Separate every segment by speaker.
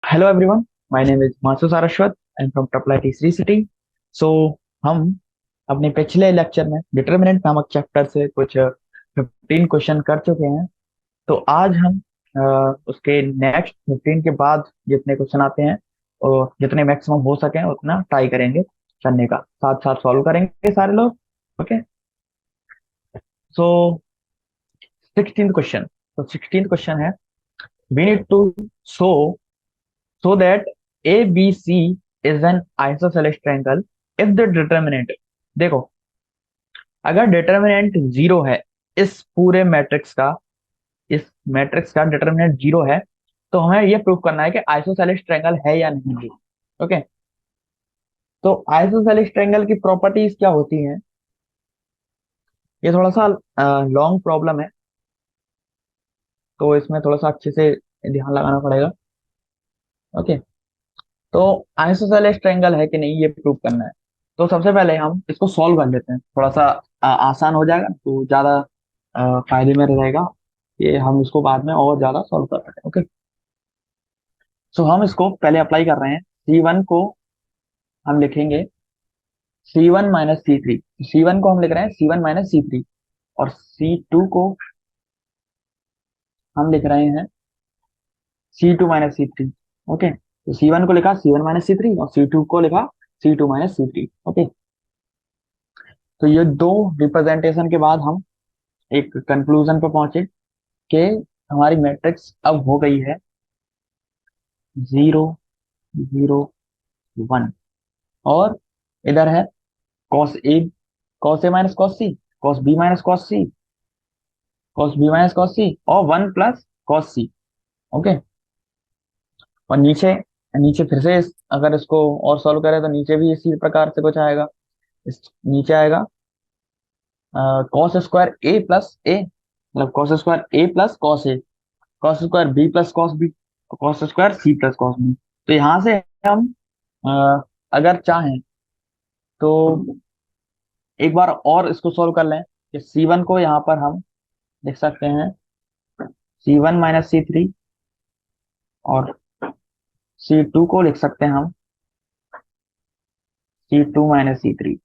Speaker 1: Hello everyone, my name is Masu Saraswat. I am from टपलाटी Sri City. So हम अपने पिछले लेक्चर में डिटर्मिनेंट नामक चैप्टर से कुछ 15 क्वेश्चन कर चुके हैं। तो आज हम उसके नेक्स्ट 15 के बाद जितने क्वेश्चन आते हैं और जितने मैक्सिमम हो सके उतना ट्राई करेंगे करने का, साथ साथ सॉल्व करेंगे सारे लोग। ओके। So 16th question. तो 16th क्वेश्चन है, we need to show so that ABC is an isosceles triangle if the determinant। देखो, अगर डिटर्मिनेंट जीरो है इस पूरे मैट्रिक्स का, इस मैट्रिक्स का डिटर्मिनेंट जीरो है, तो हमें ये प्रूव करना है कि आइसोसेलेस ट्रायंगल है या नहीं है। ओके। तो आइसोसेलेस ट्रायंगल की प्रॉपर्टीज क्या होती हैं? ये थोड़ा सा लॉन्ग प्रॉब्लम है, तो इसमें थोड़ा सा अच्छे से ध्यान लगाना पड़ेगा। ओके। तो आइसोसेलेस ट्रायंगल है कि नहीं ये प्रूव करना है। तो सबसे पहले हम इसको सॉल्व कर लेते हैं, थोड़ा सा आसान हो जाएगा तो ज्यादा फायदे में रहेगा। ये हम इसको बाद में और ज्यादा सॉल्व कर सकते हैं। ओके। सो हम इसको पहले अप्लाई कर रहे हैं। C1 को हम लिखेंगे C1 - C3। C1 को हम लिख रहे हैं C1 - C3, और C2 को हम लिख रहे हैं C2 - C3। ओके। तो C1 को लिखा C1 - C3 और C2 को लिखा C2 - C3। ओके। तो ये दो रिप्रेजेंटेशन के बाद हम एक कंक्लूजन पर पहुंचे कि हमारी मैट्रिक्स अब हो गई है 0 0 1। और इधर है cos A, cos A - cos C, cos B - cos C, cos B - cos C और 1 + cos C। ओके। और नीचे नीचे फिर से अगर इसको और सॉल्व करें तो नीचे भी इसी प्रकार से कुछ आएगा। नीचे आएगा cos² A + A, मतलब cos² A + cos A, cos² B + cos B, cos² C + cos B। तो यहां से हम अ, अगर चाहें तो एक बार और इसको सॉल्व कर लें कि C1 को यहाँ पर हम लिख सकते हैं C1 - C3, और C2 को लिख सकते हैं हम C2 - C3।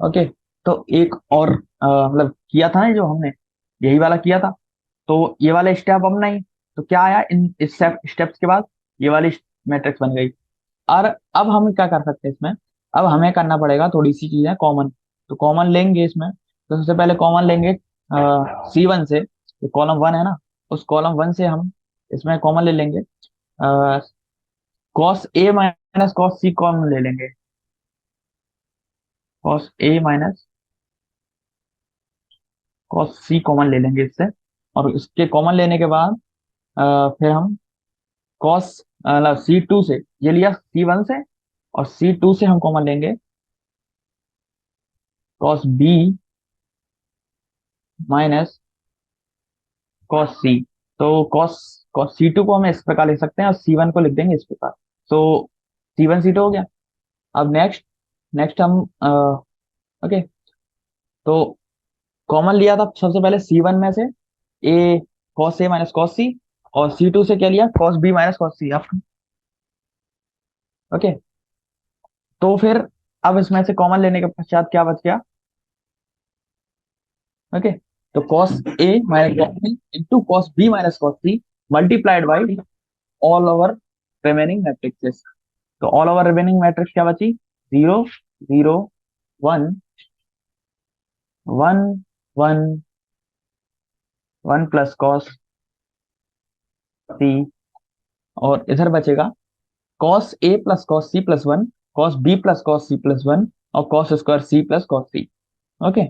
Speaker 1: ओके। तो एक और मतलब किया था ना जो हमने, यही वाला किया था। तो ये वाला स्टेप अब नहीं, तो क्या आया इन स्टेप्स के बाद? ये वाली मैट्रिक्स बन गई। और अब हम क्या कर सकते हैं इसमें? अब हमें करना पड़ेगा थोड़ी सी चीजें कॉमन। तो कॉमन लेंगे इसमें, तो सबसे पहले कॉमन लेंगे C1 से, तो कॉलम 1 है ना, उस कॉलम 1 से हम इसमें कॉमन ले लेंगे। cos A - cos C common ले लेंगे। cos A - cos C common ले लेंगे इससे। और इसके कॉमन लेने के बाद फिर हम कॉस मतलब C2 से, ये लिया C1 से, और C2 से हम कॉमन लेंगे cos B - cos C। तो cos cos C2 को हम इस प्रकार लिख सकते हैं और C1 को लिख देंगे इस प्रकार। तो C1 C2 हो गया। अब नेक्स्ट नेक्स्ट हम ओके। तो कॉमन लिया था सबसे पहले C1 में से A, cos A - cos C, और C2 से क्या लिया cos B - cos C। आप ओके। तो फिर अब इसमें से कॉमन लेने के पश्चात क्या बच गया? ओके। तो cos A - cos B into cos B - cos C multiplied by all over remaining matrixes. तो ऑल ओवर रिमेनिंग मैट्रिक्स क्या बची? 0 0 1 1 + cos C, और इधर बचेगा cos A + cos C + 1, cos B + cos C + 1, और cos² C + cos C। Okay.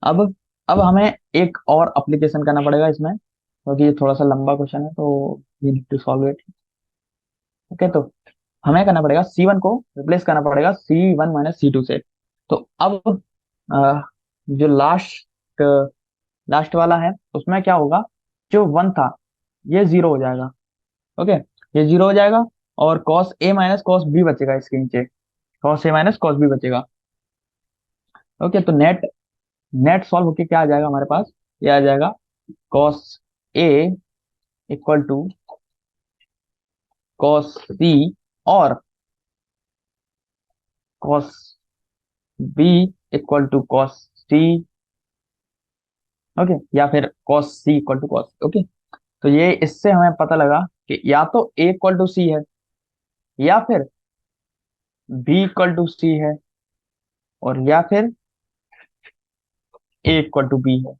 Speaker 1: अब अब हमें एक और अप्लीकेशन करना पड़ेगा इसमें, क्योंकि ये थोड़ा सा लंबा क्वेश्चन है, तो we need to solve it. Okay. तो हमें करना पड़ेगा C1 को रिप्लेस करना पड़ेगा C1 - C2 से। तो अब अ, जो लास्ट लास्ट वाला है उसमें क्या होगा? जो 1 था ये 0 हो जाएगा। ओके। ये 0 हो जाएगा, और cos A - cos B बचेगा इसके नीचे, cos A - cos B बचेगा। ओके। तो नेट नेट सॉल्व होके क्या आ जाएगा हमारे पास? ये आ जाएगा cos A = कॉस सी और cos B equal to cos C, okay, या फिर cos C equal to cos, okay. तो ये इससे हमें पता लगा कि या तो ए इक्वल टू सी है, या फिर बी इक्वल टू सी है, और या फिर ए इक्वल टू बी है।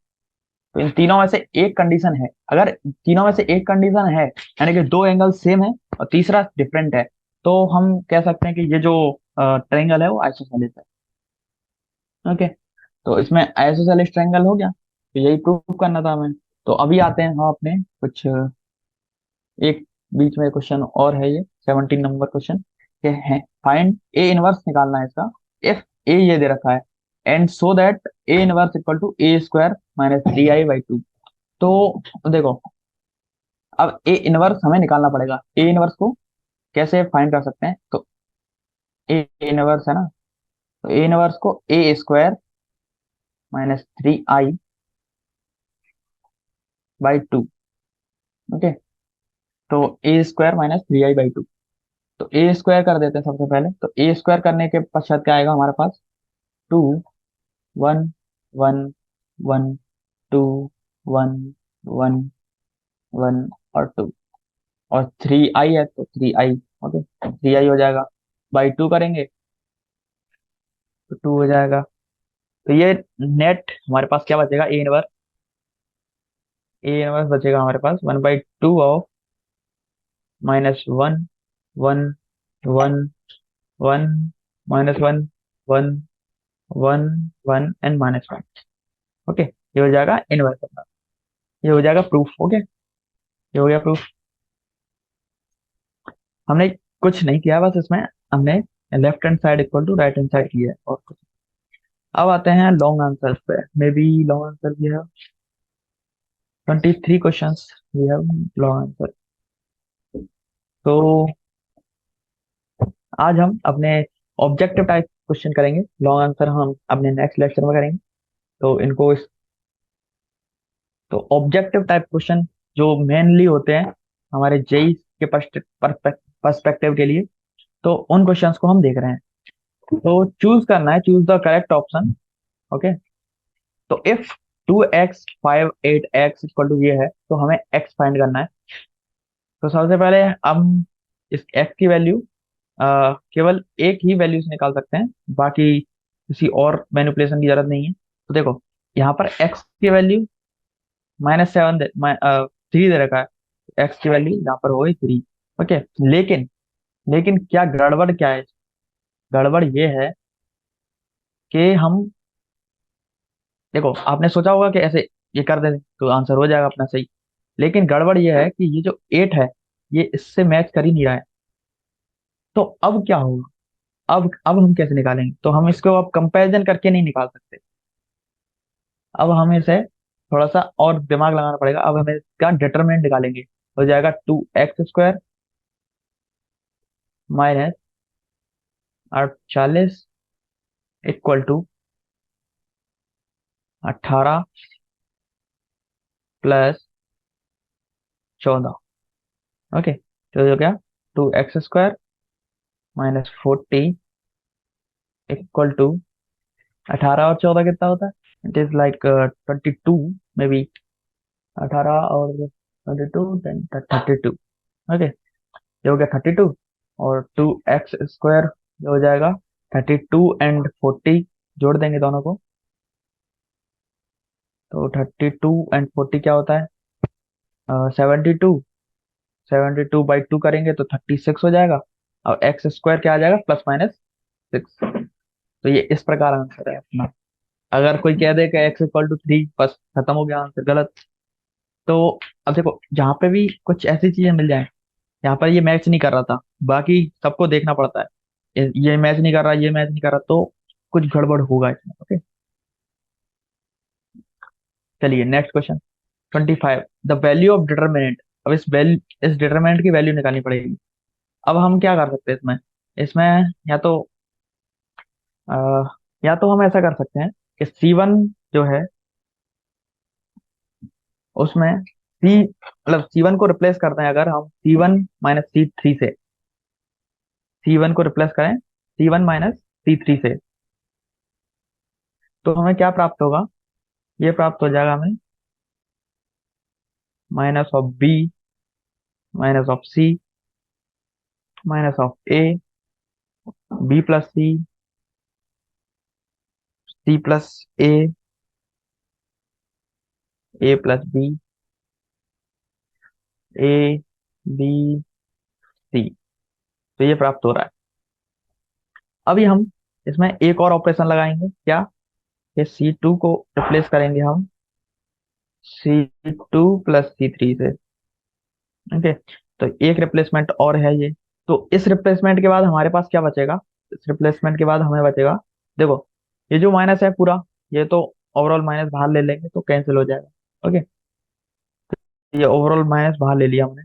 Speaker 1: तो इन तीनों में से एक कंडीशन है। अगर तीनों में से एक कंडीशन है, यानी कि दो एंगल सेम है और तीसरा डिफरेंट है, तो हम कह सकते हैं कि ये जो ट्रायंगल है वो आइसोसेलेस है, ओके। तो इसमें आइसोसेलेस ट्रायंगल हो गया, तो यही प्रूव करना था हमें। तो अभी आते हैं हम अपने कुछ एक बीच में क्वेश्चन और है, ये 17 नंबर क्वेश्चन, के है फाइंड ए इनवर्स निकालना है इसका। इफ ए ये दे रखा है, and so that A inverse equal to A square minus 3i/2। तो देखो, अब ए इनवर्स हमें निकालना पड़ेगा। ए इनवर्स को कैसे फाइंड कर सकते हैं? तो ए इनवर्स है ना, तो ए इनवर्स को ए स्क्वायर माइनस 3i/2, ओके। तो ए स्क्वायर माइनस 3i/2, तो ए स्क्वायर कर देते हैं सबसे पहले। तो ए स्क्वायर करने के पश्चात क्या आएगा हमारे पास? 2, 1, 1, 1, 2, 1, 1, 1 और 2, और 3i है तो 3i, ओके। 3i हो जाएगा, बाई 2 करेंगे तो 2 हो जाएगा। तो ये नेट हमारे पास क्या बचेगा? ए इनवर्स बचेगा हमारे पास 1/2 ऑफ -1, 1, 1, 1, -1, 1, 1, 1 एंड -1, ओके। ये हो जाएगा इनवर्स अपना, ये हो जाएगा प्रूफ, ओके। ये हो गया प्रूफ। हमने कुछ नहीं किया, बस इसमें हमने left hand side equal to right hand side किया है, और कुछ। अब आते हैं लॉन्ग आंसर पे। मे बी लॉन्ग आंसर भी है, 23 questions we have long answer. तो आज हम अपने ऑब्जेक्टिव टाइप क्वेश्चन करेंगे। लॉन्ग आंसर हम अपने नेक्स्ट लेक्चर में करेंगे। तो इनको तो ऑब्जेक्टिव टाइप क्वेश्चन जो मेनली होते हैं हमारे जेई के पर्सपेक्टिव के लिए, तो उन क्वेश्चंस को हम देख रहे हैं। तो चूज करना है, choose the correct option, okay. तो if 2x 5 8x equal to ये है, तो हमें x फाइंड करना है। तो सबसे पहले हम इस x की वैल्यू केवल एक ही वैल्यू से निकाल सकते हैं, बाकी किसी और मैनिपुलेशन की जरूरत नहीं है। तो देखो, यहाँ पर x की वैल्यू -7 3 दे रखा है। x की वैल्यू यहाँ पर हो गई 3, ओके। लेकिन लेकिन क्या गड़बड़ क्या है? गड़बड़ ये है कि हम, देखो आपने सोचा होगा कि ऐसे ये कर दें तो आंसर हो जाएगा अपना सही, लेकिन गड़बड़ ये है कि ये जो 8 है, ये इससे मैच कर ही नहीं रहा है। तो अब क्या होगा? अब हम कैसे निकालेंगे? तो हम इसको अब कंपैरिजन करके नहीं निकाल सकते। अब हमें इसे थोड़ा सा और दिमाग लगाना पड़ेगा। अब हमें इसका डिटरमिनेंट निकालेंगे। हो जाएगा 2x² minus 48 equal to 18 plus 14, okay. तो हो गया 2x² -40 इक्वल टू 18 और 14 कितना होता है? It is like 22 may be. 18 और 22 देन 32, ओके। ये हो गया 32, और 2x² हो जाएगा 32 एंड 40, जोड़ देंगे दोनों को। तो 32 एंड 40 क्या होता है? 72। 72/2 करेंगे तो 36 हो जाएगा, और x² क्या आ जाएगा? +/-6। तो ये इस प्रकार आंसर है अपना। अगर कोई कह दे कि x = 3, बस खत्म हो गया, आंसर गलत। तो अब देखो, जहाँ पे भी कुछ ऐसी चीजें मिल जाए, यहाँ पर ये मैच नहीं कर रहा था, बाकी सबको देखना पड़ता है। ये मैच नहीं कर रहा, ये मैच नहीं कर रहा, तो कुछ गड़बड़ होगा इसमें, ओके। चलिए next question 25, the value of determinant. अब इस डिटर्मिनेंट की वैल्यू निकालनी पड़ेगी। अब हम क्या कर सकते हैं इसमें? इसमें या तो अ, या तो हम ऐसा कर सकते हैं कि C1 जो है उसमें सी मतलब C1 को रिप्लेस करते हैं अगर हम C1 - C3 से, C1 को रिप्लेस करें C1 - C3 से, तो हमें क्या प्राप्त होगा? ये प्राप्त हो जाएगा हमें -(b) -(c) -(a) b+c, c+a, a+b, a, b, c। तो ये प्राप्त हो रहा है। अभी हम इसमें एक और ऑपरेशन लगाएंगे, क्या? ये C2 को रिप्लेस करेंगे हम C2 + C3 से। ओके, तो एक रिप्लेसमेंट और है ये। तो इस रिप्लेसमेंट के बाद हमारे पास क्या बचेगा? इस रिप्लेसमेंट के बाद हमें बचेगा, देखो, ये जो माइनस है पूरा, ये तो ओवरऑल माइनस बाहर ले लेंगे तो कैंसिल हो जाएगा। ओके, ये ओवरऑल माइनस बाहर ले लिया हमने,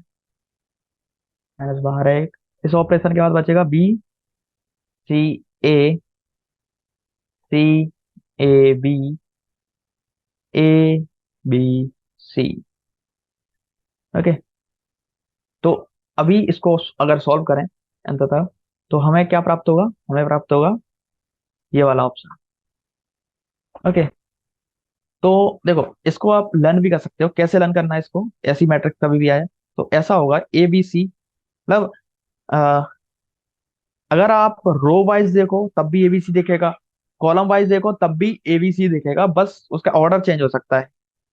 Speaker 1: माइनस बाहर है एक। इस ऑपरेशन के बाद बचेगा B, C, A, C, A, B, A, B, C। Okay, तो अभी इसको अगर सॉल्व करें अंततः, तो हमें क्या प्राप्त होगा? हमें प्राप्त होगा ये वाला ऑप्शन। ओके, तो देखो, इसको आप लर्न भी कर सकते हो। कैसे लर्न करना है इसको? ऐसी मैट्रिक्स कभी भी आए तो ऐसा होगा ABC, मतलब अ, अगर आप रो वाइज देखो तब भी ABC दिखेगा, कॉलम वाइज देखो तब भी ABC दिखेगा, बस उसका ऑर्डर चेंज हो सकता है।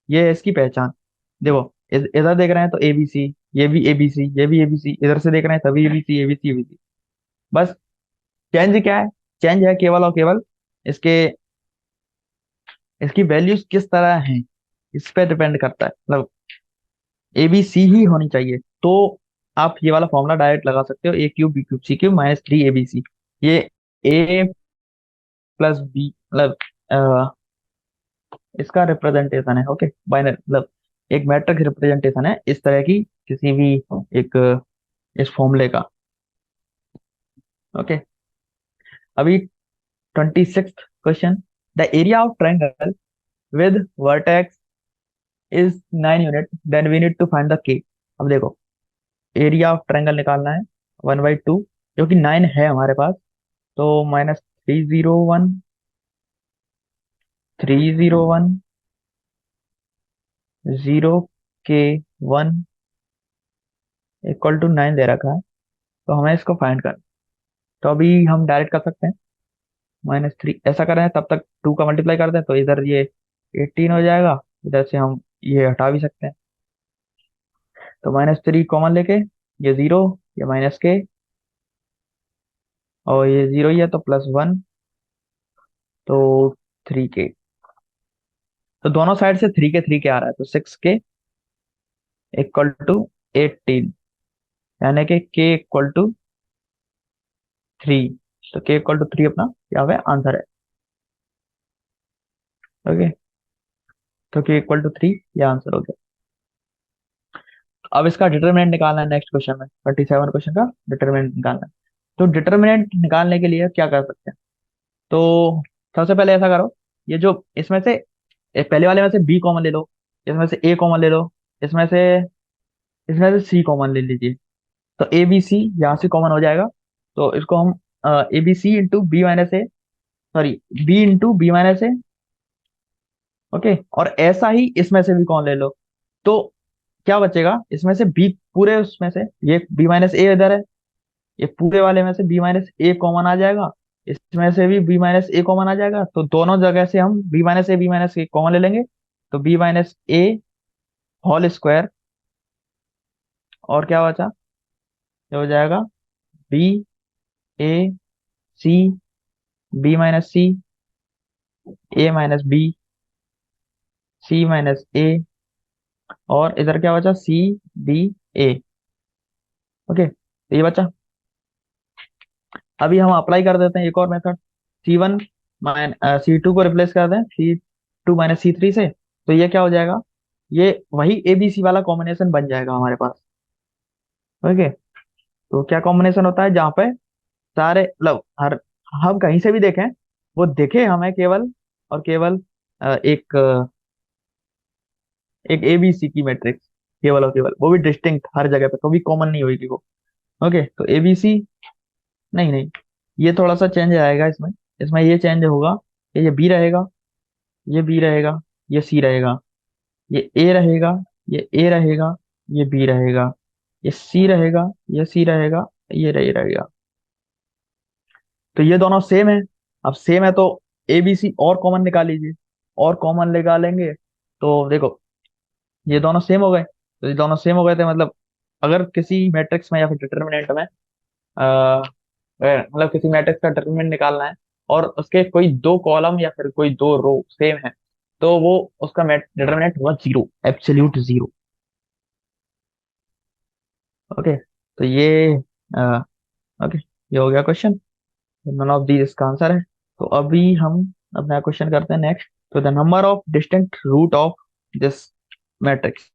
Speaker 1: ये है इसकी पहचान। देखो, इधर देख रहे हैं तो ABC, ये भी ABC, ये भी ABC, इधर से देख रहे हैं तभी ABC, ABC, ABC। बस चेंज क्या है? चेंज है केवल और केवल इसके इसकी वैल्यूज किस तरह हैं, इस पे डिपेंड करता है। मतलब ABC ही होनी चाहिए। तो आप ये वाला फॉर्मूला डायरेक्ट लगा सकते हो, A³ B³ C³ -3ABC। ये A+B मतलब इसका रिप्रेजेंटेशन है। ओके, बाइनरी मतलब एक मैट्रिक्स रिप्रेजेंटेशन है इस तरह की, किसी भी एक इस फॉर्मूले का। ओके, अभी 26th question. The area of triangle with vertex is 9 unit, then we need to find the K. अब देखो, एरिया ऑफ ट्रायंगल निकालना है 1/2, जो कि 9 है हमारे पास। तो -301, 301, 0 K1 = 9 दे रखा है। तो हमें इसको फाइंड करना। तो अभी हम डायरेक्ट कर सकते हैं, -3 ऐसा कर रहे हैं तब तक 2 का मल्टीप्लाई कर दें तो इधर ये 18 हो जाएगा। इधर से हम ये हटा भी सकते हैं। तो -3 कॉमन लेके, ये 0, ये -K, और ये 0 ही है तो +1, तो 3K। तो दोनों साइड से 3K आ रहा है, तो 6K = 18, यानी कि K = 3। तो K = 3 अपना यहाँ पे आंसर है। ओके, तो K = 3 ये आंसर हो गया। अब इसका डिटरमिनेंट निकालना है नेक्स्ट क्वेश्चन में, 27 क्वेश्चन का डिटरमिनेंट निकालना है। तो डिटरमिनेंट निकालने के लिए क्या कर सकते हैं? तो सबसे पहले ऐसा करो, ये जो इसमें से पहले वाले में से B कॉमन ले लो, इसमें से A कॉमन ले लो, इसमें से इसमें से C कॉमन ले लीजिए। तो ABC यहाँ से कॉमन हो जाएगा। तो इसको हम ABC × B - A, sorry, B × B - A। Okay, और ऐसा ही इसमें से भी कॉमन ले लो। तो क्या बचेगा इसमें से? B पूरे उसमें से, ये B - A इधर है, ये पूरे वाले में से B - A कॉमन आ जाएगा, इसमें से भी B - A कॉमन आ जाएगा। तो दोनों जगह से हम B - A कॉमन ले लेंगे। तो B - A होल स्क्वायर, और क्या बचा? ये हो जाएगा B, A, C, B - C, A - B, C - A, और इधर क्या बचा? C, B, A। ओके, तो ये बचा। अभी हम अप्लाई कर देते हैं एक और मेथड, C2 को रिप्लेस कर दें C2 - C3 से। तो ये क्या हो जाएगा? ये वही ABC वाला कॉम्बिनेशन बन जाएगा हमारे पास। ओके, तो क्या कॉम्बिनेशन होता है जहाँ पे सारे मतलब हर हम कहीं से भी देखें, वो दिखे हमें केवल और केवल एक ABC की मैट्रिक्स। केवल और केवल, वो भी डिस्टिंक्ट हर जगह पे, कभी कॉमन नहीं होगी वो। ओके, तो एबीसी, नहीं नहीं, ये थोड़ा सा चेंज आएगा इसमें। इसमें ये चेंज होगा कि ये बी रहेगा, ये बी रहेगा, ये सी रहेगा, ये ए रहेगा, ये ए रहेगा, ये बी रहेगा, ये सी रहेगा, ये सी रहेगा, ये रे रहेगा। तो ये दोनों सेम है। अब सेम है तो ए बी सी और कॉमन निकाल लीजिए, और कॉमन निकालेंगे तो देखो ये दोनों सेम हो गए। तो ये दोनों सेम हो गए थे मतलब, अगर किसी मैट्रिक्स में या फिर डिटर्मिनेंट में मतलब किसी मैट्रिक्स का डिटरमिनेंट निकालना है और उसके कोई दो कॉलम या फिर कोई दो रो सेम है, तो वो उसका डिटरमिनेंट हुआ जीरो, एब्सोल्यूट जीरो। ओके, तो ये ओके, ये हो गया क्वेश्चन। नन ऑफ दीज इसका आंसर है। तो अभी हम अपना क्वेश्चन करते हैं नेक्स्ट। तो the number of distinct root of this matrix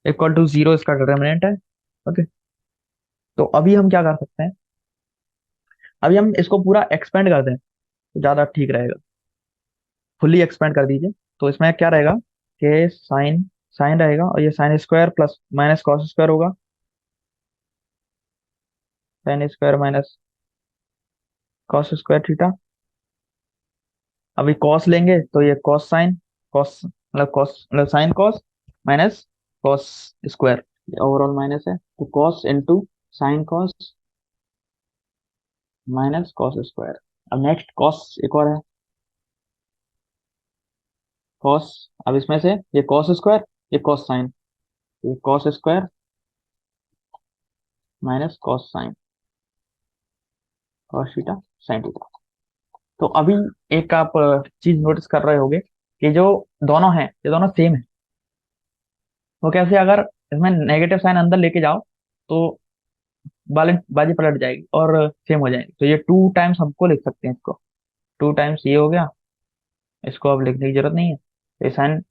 Speaker 1: equal to zero, इसका डिटरमिनेंट है। ओके, तो अभी हम क्या कर सकते हैं, अभी हम इसको पूरा एक्सपेंड कर दें तो ज्यादा ठीक रहेगा। फुल्ली एक्सपेंड कर दीजिए। तो इसमें क्या रहेगा कि साइन, साइन रहेगा और ये sine square plus minus cos square होगा, sine square minus cos square theta. अभी कॉस लेंगे तो ये कॉस साइन, कॉस मतलब sine cos minus cos square, overall minus है तो cos into sine cos minus cos square. अब नेक्स्ट कॉस एक और है, कॉस। अब इसमें से ये कॉस स्क्वायर, ये कॉस साइन, ये cos square minus cos sine, cos theta sine theta. तो अभी एक आप चीज नोटिस कर रहे होगे कि जो दोनों हैं ये दोनों सेम है। वो कैसे, अगर इसमें नेगेटिव साइन अंदर लेके जाओ तो बाजी पलट जाएगी और सेम हो जाएगी। तो ये टू टाइम्स हमको लिख सकते हैं इसको, टू टाइम्स ये हो गया, इसको अब लिखने की जरूरत नहीं है। तो ये sine,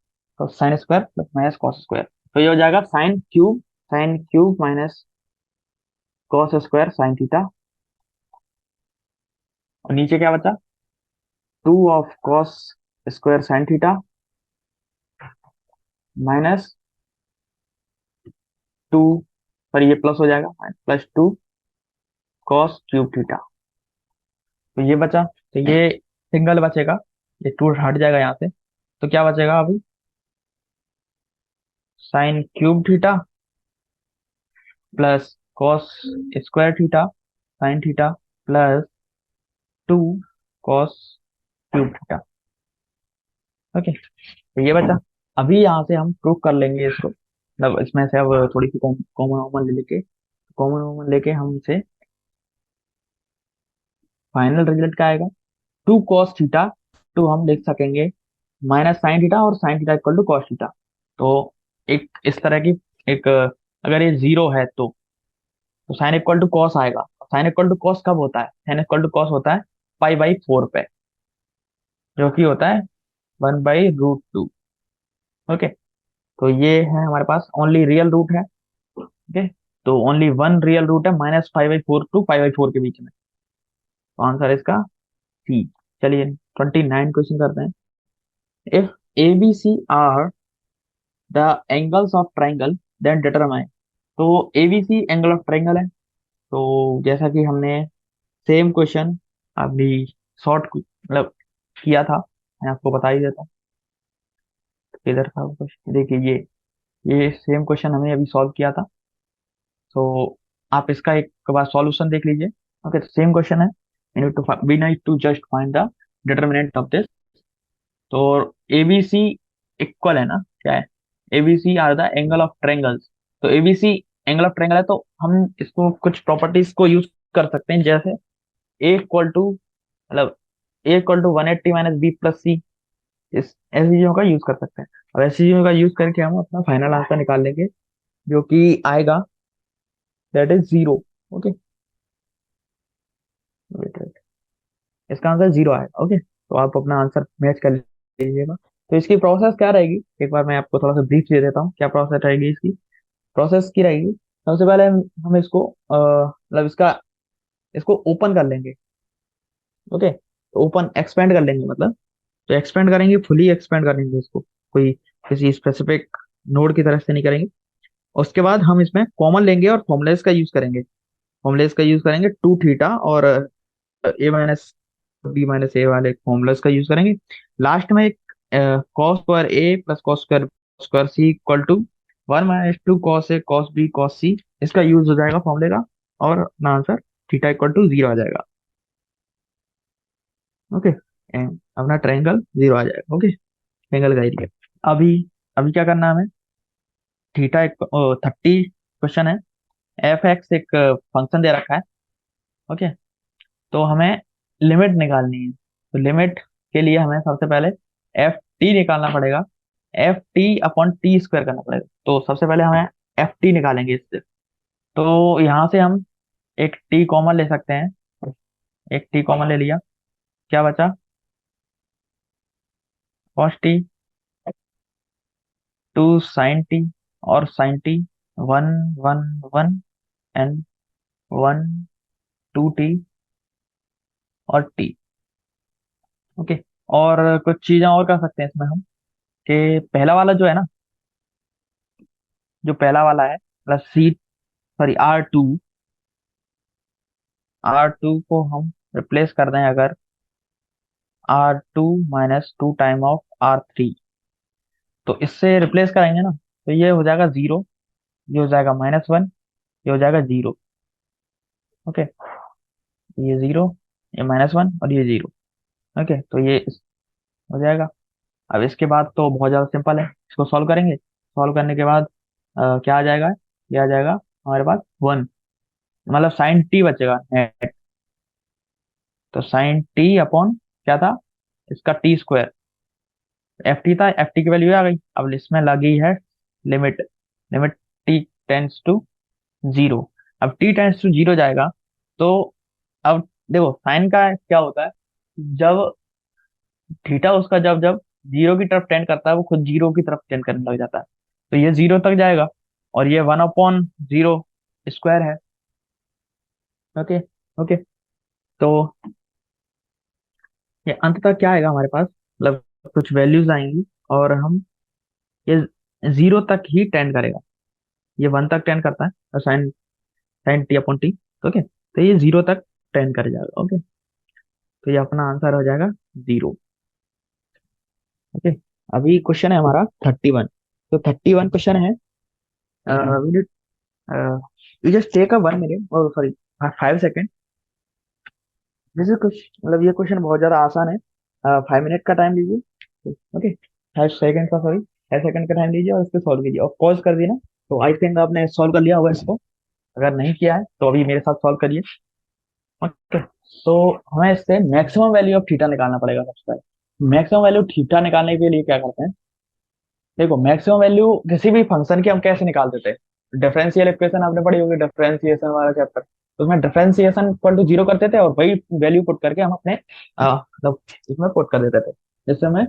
Speaker 1: sine square plus minus cos square, तो ये हो जाएगा sine cube minus cos square sine theta. और नीचे क्या बचा, two of cos square sine theta minus two, पर ये प्लस हो जाएगा, plus two cos cube theta. तो ये बचा, तो ये सिंगल बचेगा, ये टू हट जाएगा यहाँ से। तो क्या बचेगा अभी, sine cube theta plus cos square theta sine theta plus two cos cube theta. Okay, तो ये बचा। अभी यहाँ से हम प्रूव कर लेंगे इसको, मतलब इसमें से अब थोड़ी सी कॉमन वॉमन ले लेके, कॉमन वॉमन लेके हम इसे फाइनल रिजल्ट क्या आएगा, टू कॉस थीटा, टू हम लिख सकेंगे माइनस साइन थीटा और sine theta equal to cos theta. तो एक इस तरह की एक अगर ये जीरो है तो साइन इक्वल टू कॉस आएगा। साइन इक्वल टू कॉस कब होता है, साइन इक्वल टू कॉस होता है पाई बाई फोर पे, जो कि होता है one by root two. Okay, तो ये है हमारे पास ओनली रियल रूट है। ओके, तो ओनली वन रियल रूट है minus five by four to five by four के बीच में। तो आंसर है इसका सी। चलिए 29 क्वेश्चन करते हैं। If A B C are the angles of triangle then determine. तो A B C angle of triangle है। तो जैसा कि हमने सेम क्वेश्चन अभी शॉर्ट मतलब किया था, मैं आपको बता ही देता हूँ। किधर था वो क्वेश्चन, देखिए ये सेम क्वेश्चन हमने अभी सॉल्व किया था। तो आप इसका एक बार सॉल्यूशन देख लीजिए। ओके, तो सेम क्वेश्चन है, we need to just find the determinant of this. तो एबीसी इक्वल है ना, क्या है, ABC are the angle of triangles. तो एबीसी एंगल ऑफ ट्रायंगल है, तो हम इसको कुछ प्रॉपर्टीज को यूज कर सकते हैं, जैसे ए इक्वल टू, मतलब A equal to 180 minus B plus C, इस ऐसी चीजों का यूज कर सकते हैं। अब ऐसी चीजों का यूज करके हम अपना फाइनल आंसर निकाल लेंगे, जो कि आएगा that is zero. Okay, wait wait, इसका आंसर जीरो आएगा। ओके, तो आप अपना आंसर मैच कर लीजिएगा। तो इसकी प्रोसेस क्या रहेगी, एक बार मैं आपको थोड़ा सा ब्रीफ दे देता हूँ क्या प्रोसेस रहेगी इसकी। प्रोसेस की रहेगी, सबसे पहले हम इसको मतलब इसको ओपन कर लेंगे। ओके, तो ओपन एक्सपेंड कर लेंगे मतलब, तो एक्सपेंड करेंगे, फुली एक्सपेंड करेंगे इसको, कोई किसी स्पेसिफिक नोड की तरफ से नहीं करेंगे, उसके बाद हम इसमें कॉमन लेंगे और फॉर्मुलेस का यूज करेंगे। फॉर्मुलेस का यूज करेंगे 2 थीटा और A minus B minus A वाले फॉर्मुलास का यूज करेंगे। लास्ट में एक cos square A plus cos square square C equal to 1 - 2 cos A cos B cos C, इसका यूज हो जाएगा फॉर्मूले का, और अपना आंसर थीटा इक्वल टू 0 आ जाएगा। ओके, अपना ट्रायंगल 0 आ जाएगा। ओके, ट्रायंगल का एरिया। अभी अभी क्या करना है हमें? थीटा एक 30 क्वेश्चन है। एफ एक्स एक फंक्शन दे रखा है। ओके, तो हमें लिमिट निकालनी है। तो लिमिट के लिए हमें सबसे पहले एफ टी निकालना पड़ेगा। F T upon T square करना पड़ेगा। तो सबसे पहले हमें एफ टी निकालेंगे इससे। तो यहाँ से हम एक टी कॉमन ले सकते हैं। एक टी कॉमन ले लिया, क्या बचा? कॉस टी, 2 sin t, और sin t 1 1 1 एंड 1 2 t और टी। ओके, और कुछ चीजें और कर सकते हैं इसमें हम, कि पहला वाला जो है ना, जो पहला वाला है plus C, sorry R two को हम रिप्लेस कर दें अगर R2 - 2 टाइम ऑफ R3, तो इससे रिप्लेस कराएंगे ना, तो ये हो जाएगा 0, ये हो जाएगा -1, ये हो जाएगा 0। ओके, ये 0, ये -1 और ये 0। ओके, तो ये हो जाएगा। अब इसके बाद तो बहुत ज़्यादा सिंपल है, इसको सॉल्व करेंगे। सॉल्व करने के बाद क्या आ जाएगा? ये आ जाएगा हमारे पास 1, मतलब साइन टी बचेगा नेट। तो साइन टी अपॉन क्या था इसका? T square. एफ टी था, एफ टी की वैल्यू आ गई। अब इसमें लगी है limit. Limit T tends to 0। अब टी टेंस टू 0 जाएगा, तो अब देखो साइन का क्या होता है, जब थीटा उसका जब जब 0 की तरफ टेंड करता है, वो खुद 0 की तरफ टेंड करने लग जाता है। तो ये 0 तक जाएगा, और ये 1/0 स्क्वायर है। ओके। ओके, तो ये अंततः क्या आएगा हमारे पास, मतलब कुछ वैल्यूज आएंगी, और हम ये 0 तक ही टेंड करेगा। ये 1 तक टेंड करता है sine sine T upon T. Okay, तो ये 0 तक टेंड कर जाएगा। ओके, तो ये अपना आंसर हो जाएगा 0। ओके, अभी क्वेश्चन है हमारा 31। तो 31 क्वेश्चन है, we need you just take a 1 minute, और sorry 5 second. This is question, मतलब ये क्वेश्चन बहुत ज्यादा आसान है। 5 मिनट का टाइम लीजिए। ओके, 5 सेकेंड का, सॉरी 5 सेकेंड का टाइम लीजिए और इसको सॉल्व कीजिए, और पॉज कर देना। तो आई थिंक आपने सॉल्व कर लिया होगा इसको। अगर नहीं किया है तो अभी मेरे साथ सॉल्व करिए। ओके, तो हमें इससे मैक्सिमम वैल्यू ऑफ थीटा निकालना पड़ेगा सबसे पहले। मैक्सिमम वैल्यू थीटा निकालने के लिए क्या करते हैं? देखो, मैक्सिमम वैल्यू किसी भी फंक्शन की हम कैसे निकाल देते हैं? डिफरेंशियल इक्वेशन आपने पढ़ी होगी, डिफरेंशिएशन वाला चैप्टर। तो उसमें डिफरेंशिएशन इक्वल टू 0 करते थे, और वही वैल्यू पुट करके हम अपने मतलब इसमें पुट कर देते थे, जिससे हमें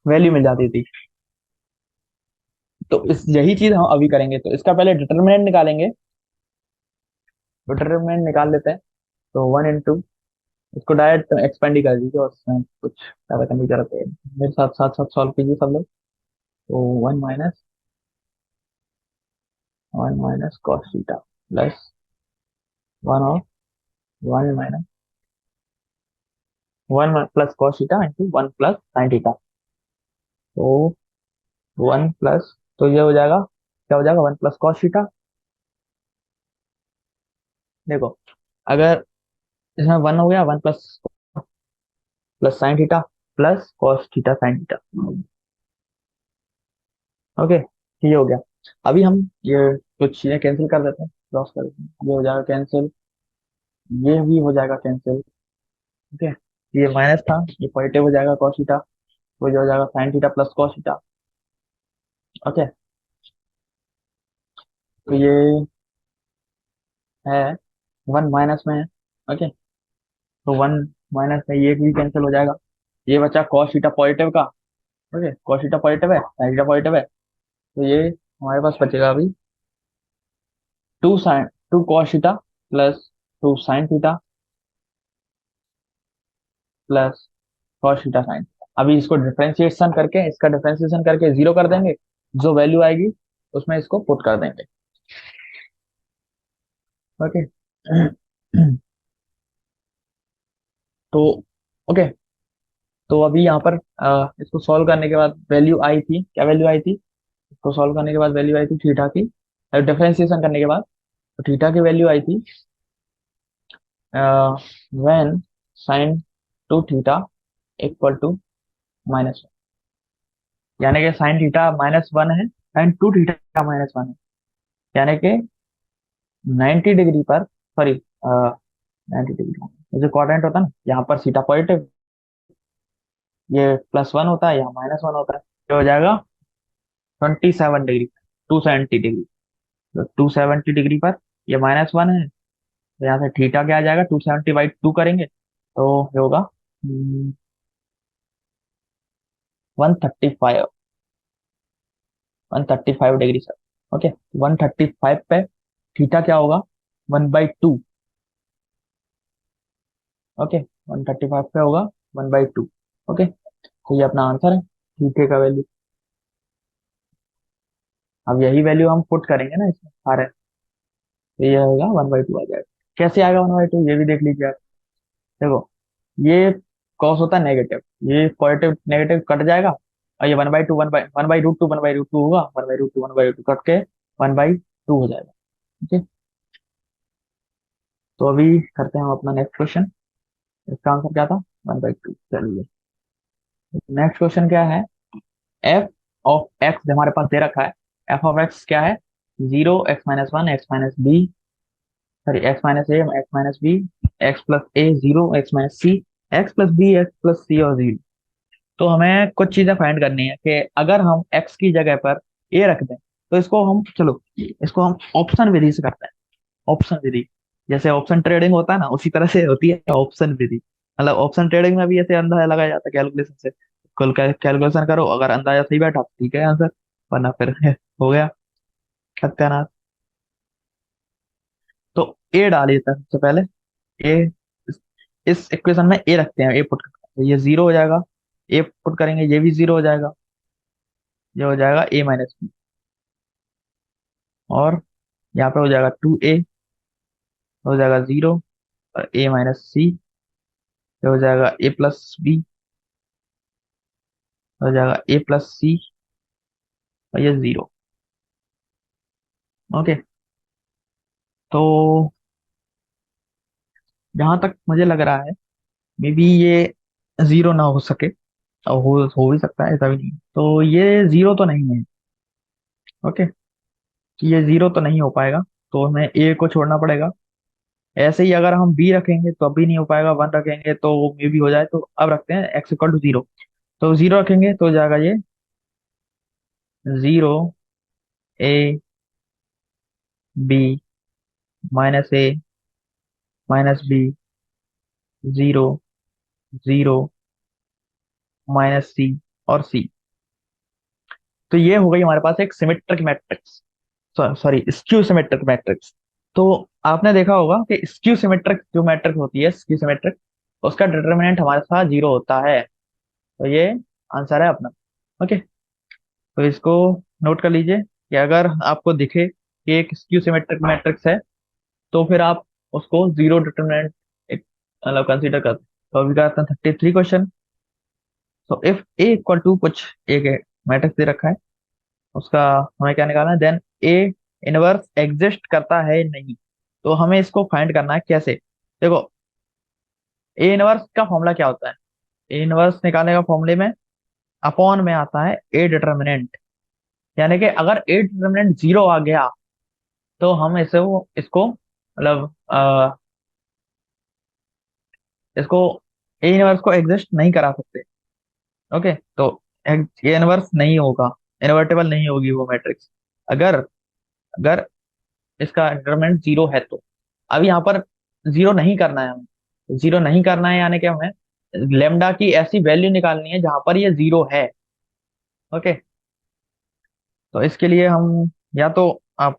Speaker 1: वैल्यू मिल जाती थी। तो इस यही चीज हम अभी करेंगे। तो इसका पहले डिटर्मिनेंट निकालेंगे। डिटर्मिनेंट निकाल लेते हैं। तो 1 इसको डायरेक्ट एक्सपेंड ही कर दीजिए, और उसमें कुछ ज्यादा करने की जरूरत है। मेरे साथ साथ साथ सॉल्व कीजिए सब लोग। तो 1 - 1 - cos theta plus 1 plus cos theta into 1 plus sin theta. तो 1 प्लस, तो ये हो जाएगा, क्या हो जाएगा? 1 प्लस cos थीटा। देखो, अगर इसमें 1 हो गया, 1 plus plus sine theta plus cos theta sin theta. Okay, ये हो गया। अभी हम ये कुछ चीजें कैंसिल कर देते हैं, क्रॉस कर देते हैं, ये हो जाएगा कैंसिल, ये भी हो जाएगा कैंसिल। ओके, ये माइनस था, ये पॉजिटिव हो जाएगा cos थीटा, वो जो हो जाएगा sin theta plus cos theta. Okay, तो ये है 1 माइनस में है। ओके, तो 1 माइनस में ये भी कैंसिल हो जाएगा। ये बचा cos थीटा पॉजिटिव का। ओके, cos थीटा पॉजिटिव है, sin थीटा पॉजिटिव है, तो ये हमारे पास बचेगा अभी 2 cos theta plus 2 sin theta plus cos theta sin। अभी इसको डिफरेंशिएशन करके, इसका डिफरेंशिएशन करके 0 कर देंगे, जो वैल्यू आएगी उसमें इसको पुट कर देंगे। ओके। तो ओके, तो अभी यहाँ पर इसको सॉल्व करने के बाद वैल्यू आई थी, क्या वैल्यू आई थी? इसको सॉल्व करने के बाद वैल्यू आई थी थीटा की, डिफरेंशिएशन करने के बाद तो थीटा की वैल्यू आई थी when sine two theta equal to -1, यानी कि साइन थीटा -1 है, साइन टू थीटा -1 है, यानी कि 90 डिग्री पर, सॉरी 90 डिग्री जो क्वाड्रेंट होता है ना, यहाँ पर थीटा पॉजिटिव, ये +1 होता है, यहाँ -1 होता है, तो हो जाएगा 27 डिग्री, 270 डिग्री। तो 270 डिग्री पर ये -1 है, तो यहाँ से थीटा क्या आ जाएगा, 270/2 करेंगे तो ये होगा 135, 135 डिग्री सर। ओके, 135 पे थीटा क्या होगा, 1/2। ओके, 135 पे होगा 1/2। ओके, तो ये अपना आंसर है थीटे का वैल्यू। अब यही वैल्यू हम पुट करेंगे ना इसमें सारे, तो ये होगा 1/2 आ जाएगा। कैसे आएगा 1/2, ये भी देख लीजिए आप। देखो, ये कॉस होता है नेगेटिव, ये पॉजिटिव नेगेटिव कट जाएगा, और ये 1/2, वन बाई रूट टू 1/√2 होगा, 1/√2 1/2 कट के 1/2 हो जाएगा। ठीक है, तो अभी करते हैं हम अपना नेक्स्ट क्वेश्चन। इसका आंसर क्या था, 1/2। चलिए, नेक्स्ट क्वेश्चन क्या है, एफ ऑफ एक्स हमारे पास दे रखा है। एफ ऑफ एक्स क्या है, 0, x-1, x-b, sorry x-a, x-b, x+a, 0, x-c, x+b, x+c और 0। तो हमें कुछ चीजें फाइंड करनी है कि अगर हम x की जगह पर a रख दें तो इसको हम, चलो इसको हम ऑप्शन विधि से करते हैं। ऑप्शन विधि, जैसे ऑप्शन ट्रेडिंग होता है ना, उसी तरह से होती है ऑप्शन विधि। मतलब ऑप्शन ट्रेडिंग में भी ऐसे अंदाजा लगाया जाता है कैलकुलेशन से, कल कैलकुलेशन करो, अगर अंदाजा सही बैठा तो ठीक है आंसर, वरना फिर हो गया सत्यानाश। तो ए डालिए था सबसे पहले, ए, इस इक्वेशन में ए रखते हैं, ए पुट करते हैं तो ये 0 हो जाएगा, ए पुट करेंगे ये भी 0 हो जाएगा, ये हो जाएगा a-b, और यहाँ पे हो जाएगा 2a, हो जाएगा 0, और a-c, ये हो जाएगा a+b, हो जाएगा a+c, और ये 0। ओके, तो जहां तक मुझे लग रहा है, मे बी ये 0 ना हो सके, और हो भी सकता है, ऐसा भी नहीं, तो ये 0 तो नहीं है। ओके, कि ये 0 तो नहीं हो पाएगा, तो हमें ए को छोड़ना पड़ेगा। ऐसे ही अगर हम बी रखेंगे तो अभी नहीं हो पाएगा, 1 रखेंगे तो मे बी हो जाए, तो अब रखते हैं x = 0, तो 0 रखेंगे तो हो जाएगा ये 0, a, b, -a, -b, 0, 0, -c और c। तो ये हो गई हमारे पास एक symmetric matrix, sorry skew symmetric matrix. तो आपने देखा होगा कि स्क्यू सिमेट्रिक जो मैट्रिक्स होती है, स्क्यू सिमेट्रिक, उसका डिटर्मिनेंट हमारे साथ 0 होता है। तो ये आंसर है अपना। ओके, तो इसको नोट कर लीजिए कि अगर आपको दिखे कि एक स्क्यू सिमेट्रिक मैट्रिक्स है, तो फिर आप उसको 0 डिटर्मिनेंट एक मतलब कंसीडर करते हैं। तो अभी करते हैं 33 क्वेश्चन। तो इफ ए इक्वल टू कुछ एक मैट्रिक्स दे रखा है, उसका हमें क्या निकालना है, देन ए इनवर्स एग्जिस्ट करता है नहीं। तो हमें इसको फाइंड करना है कैसे। देखो, ए इनवर्स का फॉर्मूला क्या होता है, ए इनवर्स निकालने का फॉर्मूले में अपॉन में आता है ए डिटर्मिनेंट, यानी कि अगर ए डिटर्मिनेंट 0 आ गया तो हम इसे वो इसको मतलब इसको ए इनवर्स को एग्जिस्ट नहीं करा सकते। ओके, तो ए इनवर्स नहीं होगा, इन्वर्टेबल नहीं होगी वो मैट्रिक्स, अगर अगर इसका डिटरमिनेंट 0 है तो। अब यहाँ पर 0 नहीं करना है हमें, 0 नहीं करना है यानी कि हमें लेमडा की ऐसी वैल्यू निकालनी है जहां पर ये 0 है। ओके, तो इसके लिए हम, या तो आप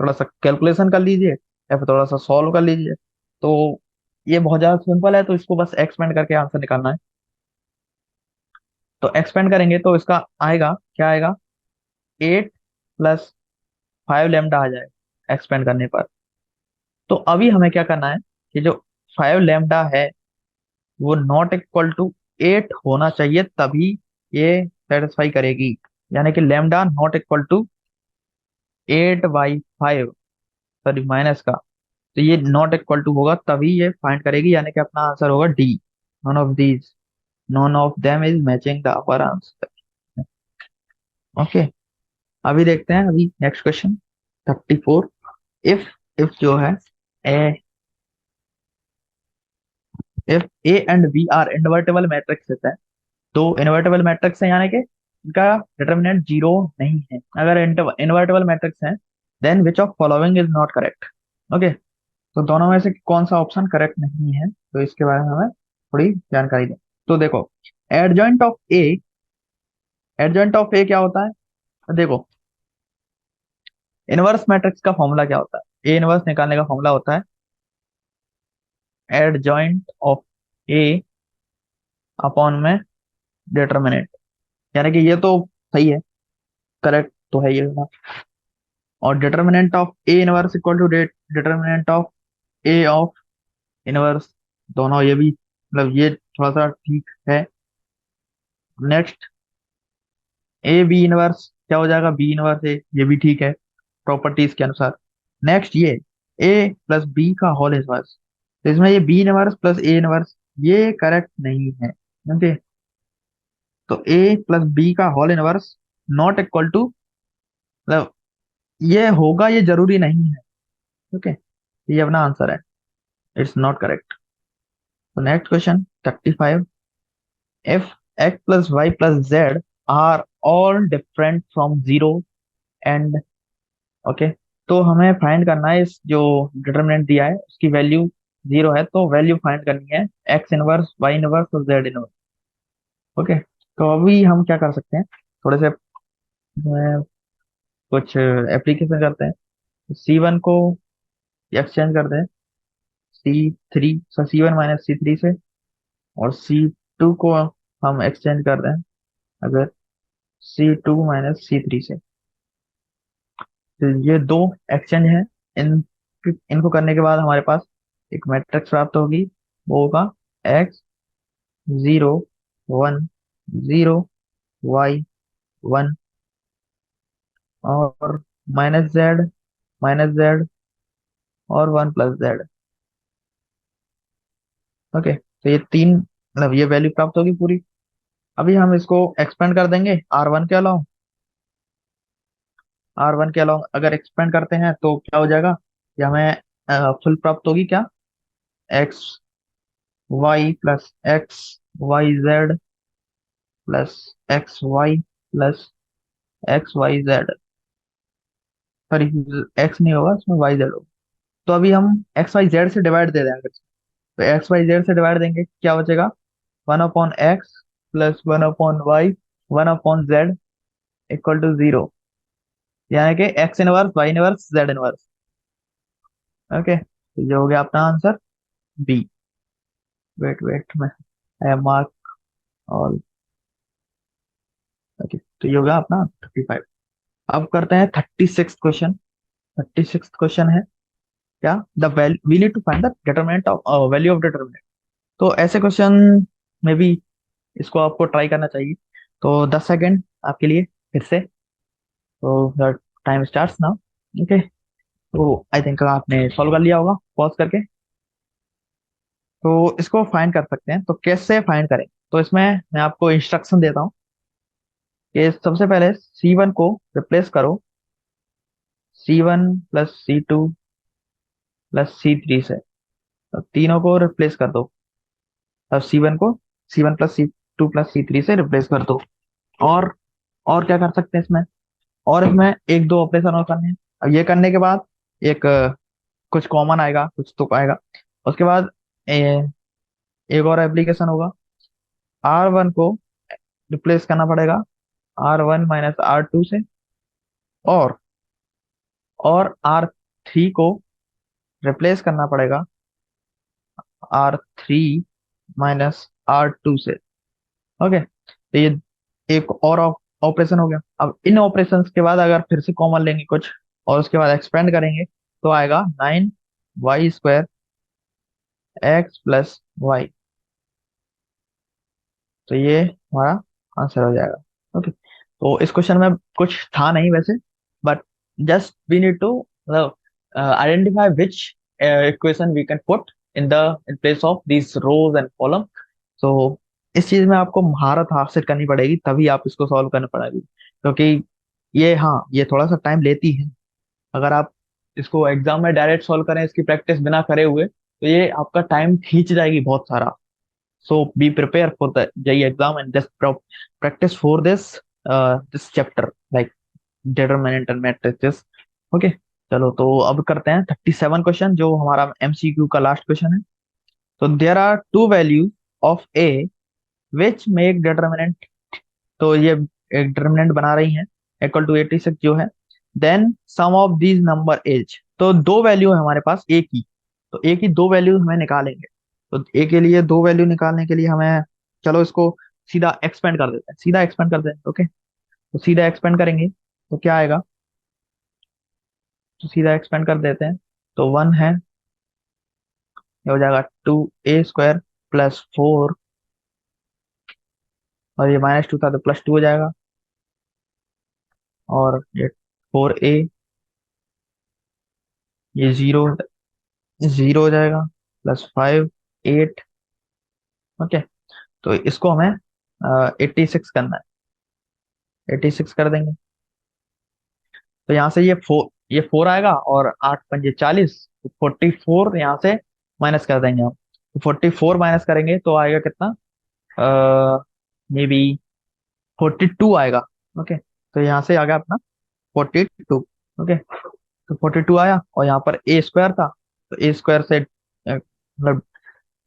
Speaker 1: थोड़ा सा कैलकुलेशन कर लीजिए या फिर थोड़ा सा सॉल्व कर लीजिए। तो ये बहुत ज्यादा सिंपल है, तो इसको बस एक्सपेंड करके आंसर निकालना है। तो एक्सपेंड करेंगे तो इसका आएगा क्या आएगा, 8 प्लस 5 लैम्डा आ जाए एक्सपेंड करने पर। तो अभी हमें क्या करना है कि जो 5 लैम्डा है वो नॉट इक्वल टू 8 होना चाहिए, तभी ये सेटिस्फाई करेगी। यानी कि lambda not equal to 8/5, sorry minus का। तो ये नॉट इक्वल टू होगा तभी ये फाइंड करेगी, यानी कि अपना आंसर होगा D. None of these, none of them is matching the upper answer. Okay, अभी देखते हैं अभी नेक्स्ट क्वेश्चन 34। इफ जो है A if A and B are invertible matrix है, तो इन्वर्टेबल मैट्रिक्स है यानी कि इनका डिटर्मिनेंट जीरो नहीं है। अगर इन्वर्टेबल मैट्रिक्स है then which of following is not correct. Okay, तो दोनों में से कौन सा ऑप्शन करेक्ट नहीं है, तो इसके बारे में हमें थोड़ी जानकारी दें। तो देखो, adjoint of A adjoint of A क्या होता है। तो देखो, इनवर्स मैट्रिक्स का फॉर्मूला क्या होता है, ए इनवर्स निकालने का फॉर्मूला होता है एडजॉइंट ऑफ ए अपॉन में डिटर्मिनेंट। यानी कि ये तो सही है, करेक्ट तो है ये ना। और determinant of A inverse equal to determinant of A of inverse, दोनों ये भी मतलब ये थोड़ा सा ठीक है। नेक्स्ट, ए बी इनवर्स क्या हो जाएगा, बी इनवर्स ए, ये भी ठीक है प्रॉपर्टीज के अनुसार। नेक्स्ट, ये ए प्लस बी का होल इनवर्स, तो इसमें ये B inverse plus A inverse ये करेक्ट नहीं है। ओके, तो ए प्लस बी का whole inverse not equal to, मतलब ये होगा ये जरूरी नहीं है। ओके, ये अपना आंसर है, इट्स नॉट करेक्ट। तो next question 35। If X plus Y plus Z are all different from zero and, okay, तो हमें फाइंड करना है इस जो डिटरमिनेंट दिया है उसकी वैल्यू जीरो है, तो वैल्यू फाइंड करनी है एक्स इनवर्स वाई इनवर्स और जेड इनवर्स। ओके, तो अभी हम क्या कर सकते हैं, थोड़े से कुछ एप्लीकेशन करते हैं। C1 को एक्सचेंज करते हैं C3, C1 माइनस C3 से, और C2 को हम एक्सचेंज कर रहे हैं अगर C2 माइनस C3 से। तो ये दो एक्सचेंज हैं, इन इनको करने के बाद हमारे पास एक मैट्रिक्स प्राप्त होगी, वो होगा X 0 1 0 Y 1, और माइनस जेड और 1 प्लस जेड। ओके, तो ये तीन मतलब ये वैल्यू प्राप्त होगी पूरी। अभी हम इसको एक्सपेंड कर देंगे R1 के अलावा अगर एक्सपेंड करते हैं तो क्या हो जाएगा, ये हमें फुल प्राप्त होगी क्या, XY plus XYZ plus XY plus XYZ। Sorry, x नहीं होगा इसमें, YZ होगा। तो अभी हम XYZ से डिवाइड दे देंगे, तो XYZ से डिवाइड देंगे क्या बचेगा, 1/X plus 1/Y 1/Z equal to zero. यानी कि X inverse Y inverse Z inverse. Okay, तो ये हो गया अपना आंसर बी। वेट वेट में आई मार्क ऑल। ओके, तो ये हो गया अपना 35। अब करते हैं 36 क्वेश्चन। 36 क्वेश्चन है क्या, the value we need to find the determinant of value of determinant. तो ऐसे क्वेश्चन में भी इसको आपको ट्राई करना चाहिए। तो 10 सेकेंड आपके लिए फिर से, तो टाइम स्टार्ट नाउ। ओके, तो आई थिंक आपने सॉल्व कर लिया होगा पॉज करके। तो इसको फाइंड कर सकते हैं, तो कैसे फाइंड करें, तो इसमें मैं आपको इंस्ट्रक्शन देता हूँ कि सबसे पहले C1 को रिप्लेस करो C1 plus C2 plus C3 से, तो तीनों को रिप्लेस कर दो। अब C1 plus C2 plus C3 से रिप्लेस कर दो। और और क्या कर सकते हैं इसमें, और इसमें एक दो ऑपरेशन और करने हैं। अब ये करने के बाद एक कुछ कॉमन आएगा, कुछ तो आएगा। उसके बाद एक और एप्लीकेशन होगा, R1 को रिप्लेस करना पड़ेगा R1 माइनस R2 से, और R3 को रिप्लेस करना पड़ेगा R3 माइनस R2 से। ओके, तो ये एक और ऑपरेशन हो गया। अब इन ऑपरेशंस के बाद अगर फिर से कॉमन लेंगे कुछ और उसके बाद एक्सपेंड करेंगे तो आएगा 9y² x+y। तो ये हमारा आंसर हो जाएगा। ओके, तो इस क्वेश्चन में कुछ था नहीं वैसे, but just we need to identify which equation we can put in place of this rows and column. तो इस चीज में आपको महारत हासिल करनी पड़ेगी, तभी आप इसको सॉल्व करने पड़ेगी, क्योंकि ये, हाँ, ये थोड़ा सा टाइम लेती है। अगर आप इसको एग्जाम में डायरेक्ट सॉल्व करें इसकी प्रैक्टिस बिना करे हुए, तो ये आपका टाइम खींच जाएगी बहुत सारा। So be prepared for the JEE exam and just practice for this chapter like determinant and matrices. Okay, चलो तो अब करते हैं 37 क्वेश्चन, जो हमारा MCQ का लास्ट क्वेश्चन है। तो there are two values of A which make determinant. तो ये एक डिटर्मिनेंट बना रही हैं इक्वल टू 86 जो है। Then sum of these number is, तो दो वैल्यू है हमारे पास ए की, तो ए की दो वैल्यू हमें निकालेंगे। तो ए के लिए दो वैल्यू निकालने के लिए हमें, चलो इसको सीधा एक्सपेंड कर देते हैं, सीधा एक्सपेंड कर देते हैं। ओके, तो सीधा एक्सपेंड करेंगे तो क्या आएगा, तो सीधा एक्सपेंड कर देते हैं। तो 1 है, ये हो जाएगा 2a² +4, और ये -2 था तो +2 हो जाएगा, और ये 4a, ये 0 0 हो जाएगा, +5 8। ओके, तो इसको हमें 86 करना है, 86 कर देंगे। तो यहाँ से ये 4 आएगा, और 8×5 = 40, तो 44 यहाँ से माइनस कर देंगे हम। तो 44 माइनस करेंगे तो आएगा कितना, मे बी 42 आएगा। ओके, तो यहाँ से आ गया अपना 42। ओके, तो 42 आया, और यहाँ पर a² था, तो a² से मतलब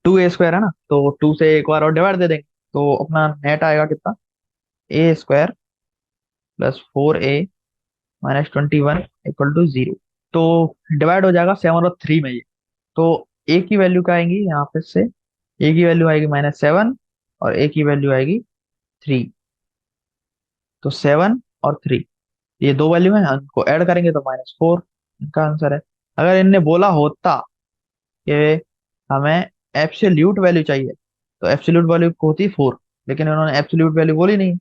Speaker 1: 2a² है ना, तो 2 से एक बार और डिवाइड दे देंगे, तो अपना नेट आएगा कितना, a² +4a-21 = 0। तो डिवाइड हो जाएगा 7 और 3 में ये। तो a की वैल्यू क्या आएगी यहाँ पे से, a की वैल्यू आएगी -7, और a की वैल्यू आएगी 3। तो 7 और 3, ये दो वैल्यू है, उनको ऐड करेंगे तो -4 इनका आंसर है। अगर इनने बोला होता कि हमें एब्सोल्यूट वैल्यू चाहिए, तो एब्सोल्यूट वैल्यू होती 4, लेकिन इन्होंने एब्सोल्यूट वैल्यू बोली नहीं,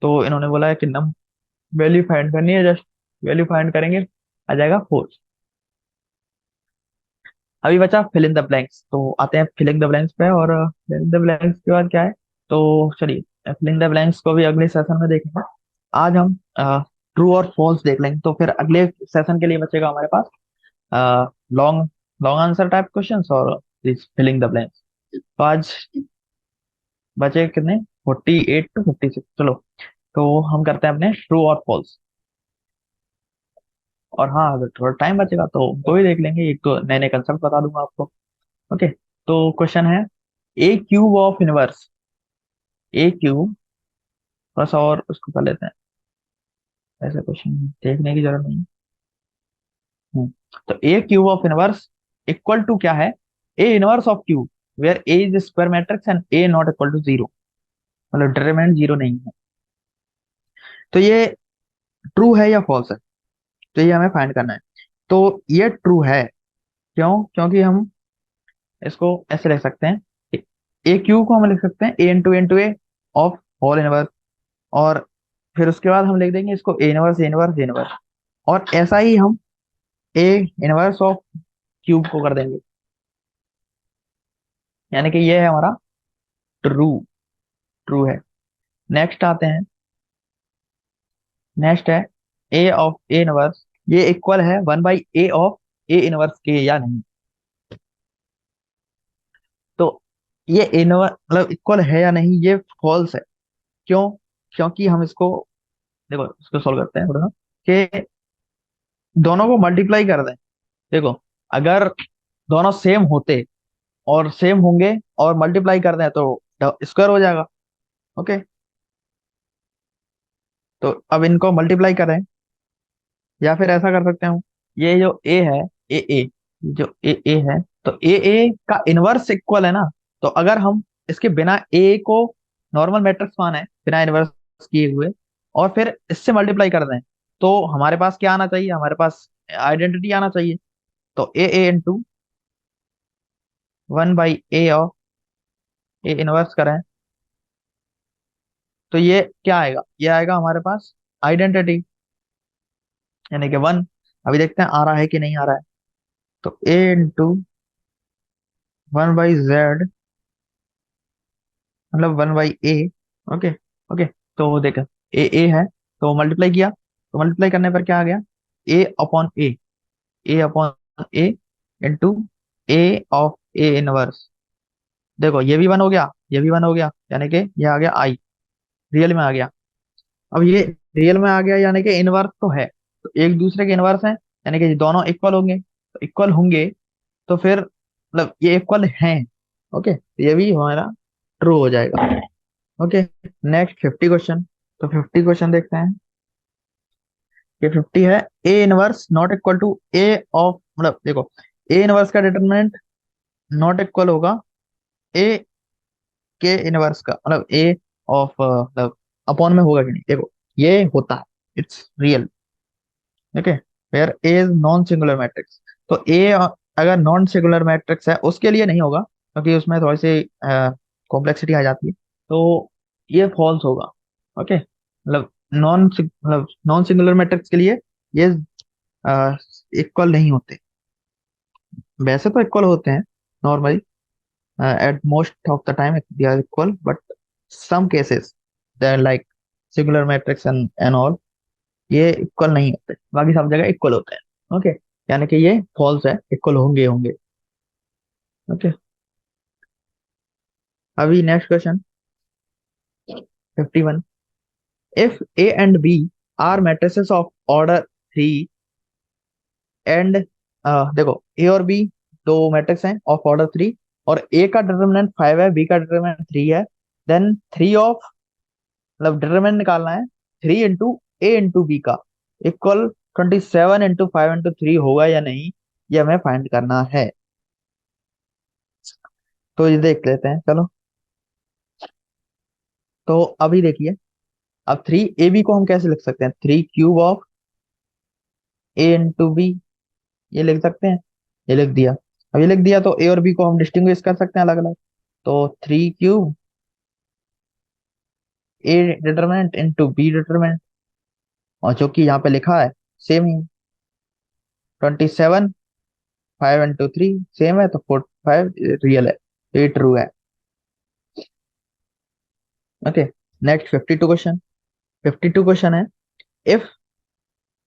Speaker 1: तो इन्होंने बोला है कि नम वैल्यू फाइंड करनी है, जस्ट वैल्यू फाइंड करेंगे, आ जाएगा 4। अभी बचा फिल इन द ब्लैंक्स, तो आते हैं फिलिंग द ब्लैंक्स पे, और फिल इन द ब्लैंक्स के बाद क्या है, तो चलिए फिल इन द ब्लैंक्स को भी अगले सेशन में देखेंगे। आज हम ट्रू और फॉल्स देख लेंगे, तो फिर अगले सेशन के लिए बचेगा हमारे पास long long answer type questions और फिलिंग द ब्लैंक्स। तो आज बचे कितने, 48 to 56। चलो, तो हम करते हैं अपने ट्रू और फॉल्स। और हाँ, अगर थोड़ा टाइम बचेगा तो उनको भी देख लेंगे, एक तो नए नए कंसेप्ट बता दूंगा आपको। ओके, तो क्वेश्चन है, A cube of inverse, A cube, थोड़ा सा और उसको कर लेते हैं, ऐसा क्वेश्चन देखने की जरूरत नहीं। हम्म, तो A cube of inverse equal to क्या है, A inverse of cube where A is square matrix and A not equal to 0, मतलब डिटरमिनेंट 0 नहीं है। तो ये ट्रू है या फॉल्स है, तो ये हमें फाइंड करना है। तो ये ट्रू है, क्यों, क्योंकि हम इसको ऐसे लिख सकते हैं, ए क्यू को हम लिख सकते हैं a × ऑफ होल इनवर्स, और फिर उसके बाद हम लिख देंगे इसको a 1 और ऐसा ही हम a 1 ऑफ क्यूब को कर देंगे, यानी कि ये है हमारा ट्रू, ट्रू है। नेक्स्ट आते हैं, नेक्स्ट है a 1 ये इक्वल है 1/a ऑफ a 1 के या नहीं। तो ये मतलब इक्वल है या नहीं, ये फॉल्स है। क्यों, क्योंकि हम इसको, देखो इसको सॉल्व करते हैं थोड़ा सा, कि दोनों को मल्टीप्लाई कर दें। देखो, अगर दोनों सेम होते और सेम होंगे और मल्टीप्लाई कर दें तो स्क्वायर हो जाएगा। ओके, तो अब इनको मल्टीप्लाई करें, या फिर ऐसा कर सकते हैं हम, ये जो ए है, ए जो ए है, तो ए का इनवर्स इक्वल है ना। तो अगर हम इसके बिना ए को नॉर्मल मैट्रिक्स माने, बिना इनवर्स किए हुए, और फिर इससे मल्टीप्लाई कर दें, तो हमारे पास क्या आना चाहिए, हमारे पास आइडेंटिटी आना चाहिए। तो A into 1/a of A inverse करें, तो ये क्या आएगा, ये आएगा हमारे पास आइडेंटिटी, यानी कि 1। अभी देखते हैं आ रहा है कि नहीं आ रहा है। तो ए इंटू 1/z, मतलब 1/a। ओके। ओके। तो देखो ए है, तो मल्टीप्लाई किया, तो मल्टीप्लाई करने पर क्या आ गया, A upon A upon A into A of A inverse. देखो ये भी वन हो गया, ये भी वन हो गया, यानी कि ये आ गया आई, रियल में आ गया। अब ये रियल में आ गया यानी कि इनवर्स तो है, तो एक दूसरे के इनवर्स है, यानी कि दोनों इक्वल होंगे, तो इक्वल होंगे तो फिर मतलब ये इक्वल हैं। ओके, तो ये भी हमारा ट्रू हो जाएगा। ओके। Next 50 question. तो 50 क्वेश्चन देखते हैं। ये 50 है, A inverse not equal to A of, मतलब देखो ए इनवर्स का डिटरमिनेंट नॉट इक्वल होगा ए के इनवर्स का, मतलब ए ऑफ मतलब अपॉन में होगा कि नहीं, देखो ये होता है, it's real. Okay. Where A is non singular matrix, तो ए अगर नॉन सिंगुलर मैट्रिक्स है उसके लिए नहीं होगा, क्योंकि उसमें थोड़ी सी कॉम्प्लेक्सिटी आ जाती है, तो ये फॉल्स होगा। ओके, मतलब नॉन सिंगुलर मैट्रिक्स के लिए ये इक्वल नहीं होते। वैसे तो इक्वल होते हैं normally, at most of the time they are equal, but some cases they are like singular matrix and all, ये इक्वल नहीं होते, बाकी सब जगह इक्वल होते हैं। ओके, यानी कि ये फॉल्स है, इक्वल होंगे होंगे। ओके। अभी next question 51। If A and B are matrices of order 3 and, देखो ए और बी दो मैट्रिक्स हैं ऑफ ऑर्डर 3, और ए का डिटरमिनेंट 5 है, बी का डिटरमिनेंट 3 है, देन 3 ऑफ, मतलब डिटरमिनेंट निकालना है 3 इंटू ए इंटू बी का इक्वल 27 इंटू 5 इंटू 3 होगा या नहीं, ये हमें फाइंड करना है। तो ये देख लेते हैं, चलो। तो अभी देखिए, अब 3ab को हम कैसे लिख सकते हैं, 3 cube of A into B, ये लिख सकते हैं, ये लिख दिया। अब ये लिख दिया तो ए और बी को हम डिस्टिंग्विश कर सकते हैं अलग अलग। तो 3 क्यूब ए डिटरमिनेंट इंटू बी डिटरमिनेंट, और जो कि यहाँ पे लिखा है सेम ही, 27, 5 इंटू 3 सेम है, तो 45 रियल है, तो ये ट्रू है। ओके। Next 52 question. 52 क्वेश्चन है, if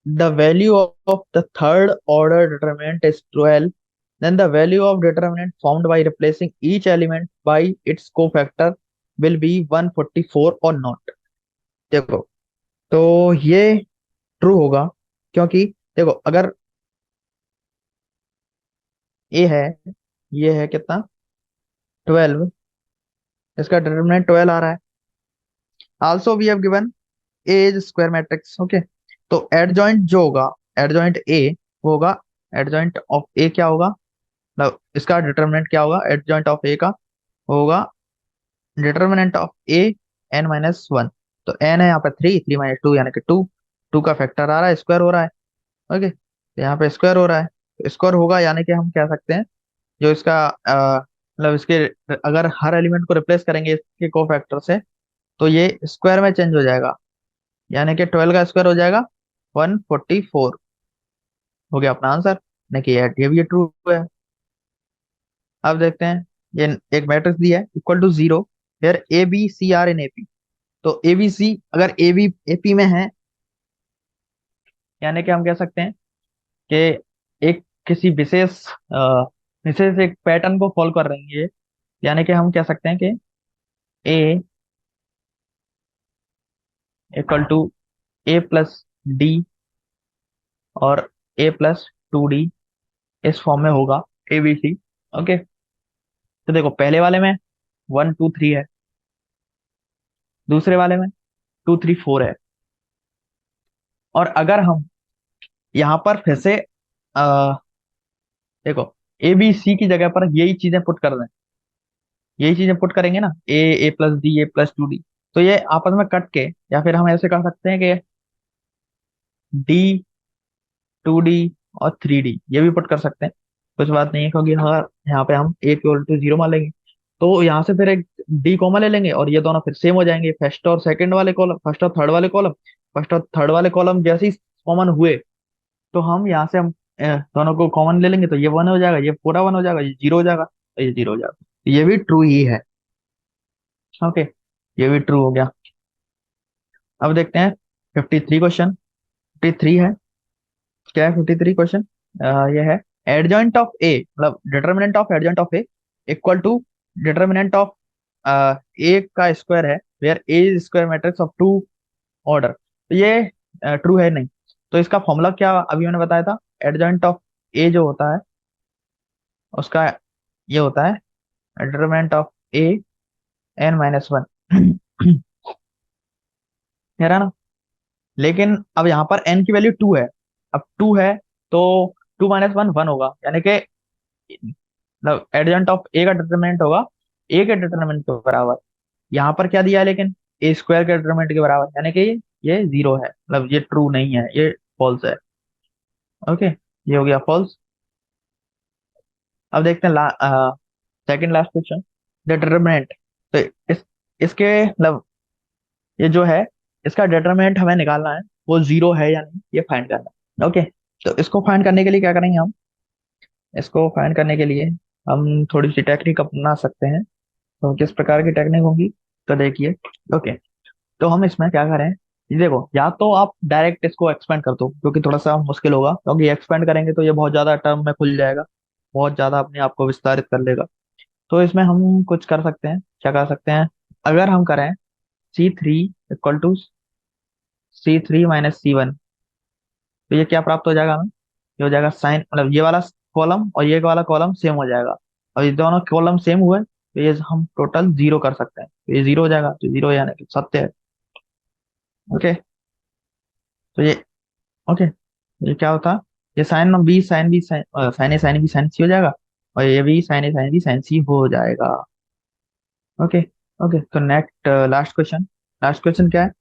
Speaker 1: the value of the third order determinant is 12, then the value of determinant formed by replacing each element by its cofactor will be 144 or not। देखो, तो ये true होगा, क्योंकि देखो अगर ए है, ये है कितना, 12, इसका डिटरमिनेंट 12 आ रहा है। Also we have given a is square matrix. Okay, तो एडजॉइंट जो होगा, एडजॉइंट ए वो होगा, एडजॉइंट ऑफ ए क्या होगा, मतलब इसका डिटरमिनेंट क्या होगा एडजॉइंट ऑफ ए का, होगा डिटरमिनेंट ऑफ ए n-1। तो n है यहाँ पे 3 यानी कि 2, 2 का फैक्टर आ रहा है, स्क्वायर हो रहा है। ओके, तो यहाँ पे स्क्वायर हो रहा है, तो स्क्वायर होगा, यानी कि हम कह सकते हैं जो इसका मतलब इसके, अगर हर एलिमेंट को रिप्लेस करेंगे इसके को फैक्टर से, तो ये स्क्वायर में चेंज हो जाएगा, यानी कि 12 का स्क्वायर हो जाएगा 144। हो गया अपना आंसर, नहीं कि ये भी ट्रू है। अब देखते हैं, ये एक मैट्रिक्स दिया है इक्वल टू 0, फिर a B C are in AP. तो ए बी सी अगर ए बी एपी में है, यानी कि हम कह सकते हैं कि एक किसी विशेष एक पैटर्न को फॉलो कर रही है, यानी कि हम कह सकते हैं कि A equal to A plus D और ए प्लस 2d, इस फॉर्म में होगा ए बी सी। ओके, तो देखो पहले वाले में 1 2 3 है, दूसरे वाले में 2 3 4 है, और अगर हम यहाँ पर फिर से देखो ए बी सी की जगह पर यही चीजें पुट कर दें, यही चीजें पुट करेंगे ना, A A plus D A plus 2d, तो ये आपस में कट के, या फिर हम ऐसे कर सकते हैं कि डी, 2D और 3D ये भी पुट कर सकते हैं। कुछ बात नहीं है, क्योंकि हाँ यहाँ पे हम ए इक्वल टू जीरो मान लेंगे, तो यहाँ से फिर एक डी कॉमन ले लेंगे और ये दोनों फिर सेम हो जाएंगे, फर्स्ट और सेकंड वाले कॉलम, फर्स्ट और थर्ड वाले कॉलम। फर्स्ट और थर्ड वाले कॉलम जैसे ही कॉमन हुए, तो हम यहाँ से हम दोनों को कॉमन ले लेंगे, तो ये वन हो जाएगा, ये पूरा वन हो जाएगा, ये जीरो हो जाएगा, तो ये जीरो हो जाएगा। ये भी ट्रू ही है। ओके, ये भी ट्रू हो गया। अब देखते हैं 53 क्वेश्चन। 53 है, क्या है 53 क्वेश्चन? ये है एडजॉइंट ऑफ ए, मतलब determinant of adjoint of A equal to determinant of A का स्क्वायर है, where A is square matrix of two order. तो ये ट्रू है नहीं। तो इसका फॉर्मूला क्या अभी मैंने बताया था, एडजॉइंट ऑफ ए जो होता है उसका ये होता है डिटर्मिनेंट ऑफ ए n-1। कह रहा ना। लेकिन अब यहाँ पर n की वैल्यू 2 है। अब 2 है तो 2 - 1 1 होगा, यानी कि मतलब एडजॉइंट ऑफ ए का डिटरमिनेंट होगा ए के डिटरमिनेंट के बराबर। यहाँ पर क्या दिया है लेकिन, ए स्क्वायर के डिटरमिनेंट के बराबर, यानी कि ये जीरो है, मतलब ये ट्रू नहीं है, ये फॉल्स है। ओके, ये हो गया फॉल्स। अब देखते हैं सेकंड लास्ट क्वेश्चन, डिटरमिनेंट। तो इस इसके मतलब ये जो है, इसका डिटरमिनेंट हमें निकालना है, वो जीरो है या नहीं ये फाइंड करना है। ओके, तो इसको फाइंड करने के लिए क्या करेंगे हम, इसको फाइंड करने के लिए हम थोड़ी सी टेक्निक अपना सकते हैं। तो किस प्रकार की टेक्निक होगी, तो देखिए। ओके, तो हम इसमें क्या करें, ये देखो, या तो आप डायरेक्ट इसको एक्सपेंड कर दो, क्योंकि थोड़ा सा मुश्किल होगा, क्योंकि एक्सपेंड करेंगे तो ये बहुत ज्यादा टर्म में खुल जाएगा, बहुत ज्यादा अपने आप को विस्तारित कर लेगा। तो इसमें हम कुछ कर सकते हैं, क्या कर सकते हैं, अगर हम करें C3 equal to C3 - C1, तो ये क्या प्राप्त हो जाएगा हमें, ये हो जाएगा साइन, मतलब ये वाला कॉलम और ये वाला कॉलम सेम हो जाएगा, और ये दोनों कॉलम सेम हुए तो ये हम टोटल जीरो कर सकते हैं, तो ये जीरो हो जाएगा, तो जीरो यानी कि सत्य है। ओके, तो ये ओके, ये क्या होता, ये साइन ए साइन बी साइन सी हो जाएगा, और ये भी साइन ए साइन बी साइन सी हो जाएगा। ओके। ओके, तो next last question. Last question क्या है,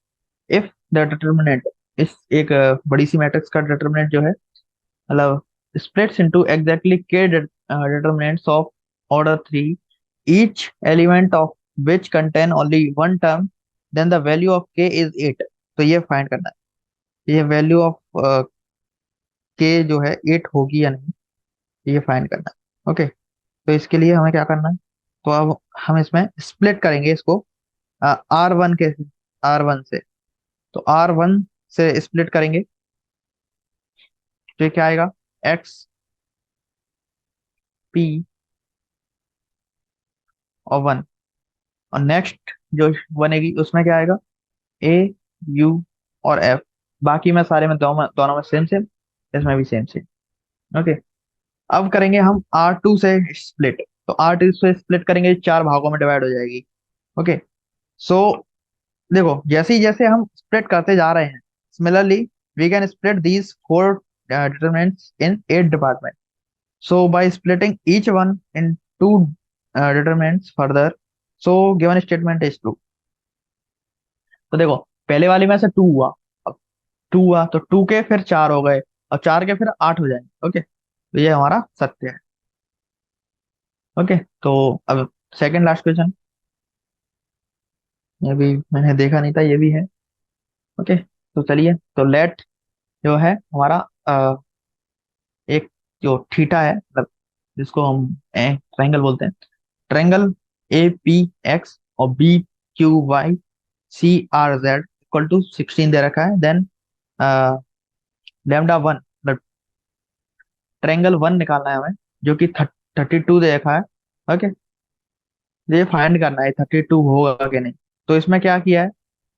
Speaker 1: इफ द डिटर्मिनेंट, इस एक बड़ी सी मैट्रिक्स का डिटर्मिनेंट जो है, मतलब splits into exactly k determinants of order 3, each element of which contain only one term, then the value of k is 8। तो ये फाइंड करना है, ये वैल्यू ऑफ k जो है 8 होगी या नहीं, ये फाइंड करना है। ओके, तो इसके लिए हमें क्या करना है, तो अब हम इसमें स्प्लिट करेंगे इसको R1 के, R1 से, तो R1 से स्प्लिट करेंगे, तो ये क्या आएगा, XP और 1, और नेक्स्ट जो बनेगी उसमें क्या आएगा, A U और F। बाकी में सारे में दोनों दोनों में सेम सेम, इसमें भी सेम सेम। ओके, अब करेंगे हम R2 से स्प्लिट, तो R2 से स्प्लिट करेंगे, चार भागों में डिवाइड हो जाएगी। ओके, सो देखो, जैसे ही जैसे हम स्प्लिट करते जा रहे हैं, similarly we can split these four determinants in 8 department. So by splitting each one in two determinants further, so given statement is true। तो देखो, पहले वाली में से टू हुआ, अब टू हुआ तो टू के फिर चार हो गए, और चार के फिर आठ हो जाएंगे। ओके, तो ये हमारा सत्य है। ओके, तो अब सेकंड लास्ट क्वेश्चन, ये भी मैंने देखा नहीं था, ये भी है। ओके, तो चलिए, तो लेट जो है हमारा एक जो थीटा है, मतलब जिसको हम ट्रायंगल बोलते हैं, ट्रायंगल APX और BQY CRZ इक्वल टू 16 दे रखा है, देन λ1, मतलब ट्रायंगल 1 निकालना है हमें, जो कि 32 दे रखा है। ओके, ये फाइंड करना है 32 होगा कि नहीं। तो इसमें क्या किया है,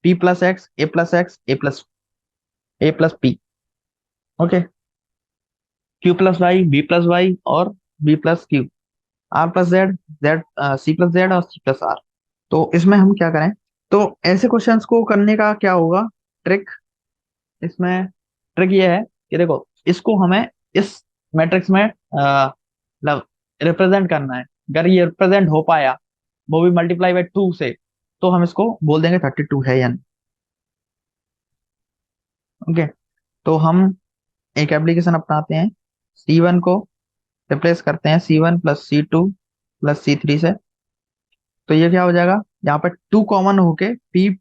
Speaker 1: P+X A+X A+P। Okay, Q+Y B+Y और B+Q R+Z Z C+Z और C+R। तो इसमें हम क्या करें, तो ऐसे क्वेश्चंस को करने का क्या होगा, ट्रिक, इसमें ट्रिक ये है कि देखो, इसको हमें इस मैट्रिक्स में मतलब रिप्रेजेंट करना है। अगर ये रिप्रेजेंट हो पाया, वो भी मल्टीप्लाई बाय 2 से, तो हम इसको बोल देंगे 32 है या नहीं। ओके, तो हम एक एप्लीकेशन अपनाते हैं, C1 को रिप्लेस करते हैं C1 plus C2 plus C3 से। तो ये क्या हो जाएगा, यहाँ पे टू कॉमन होके P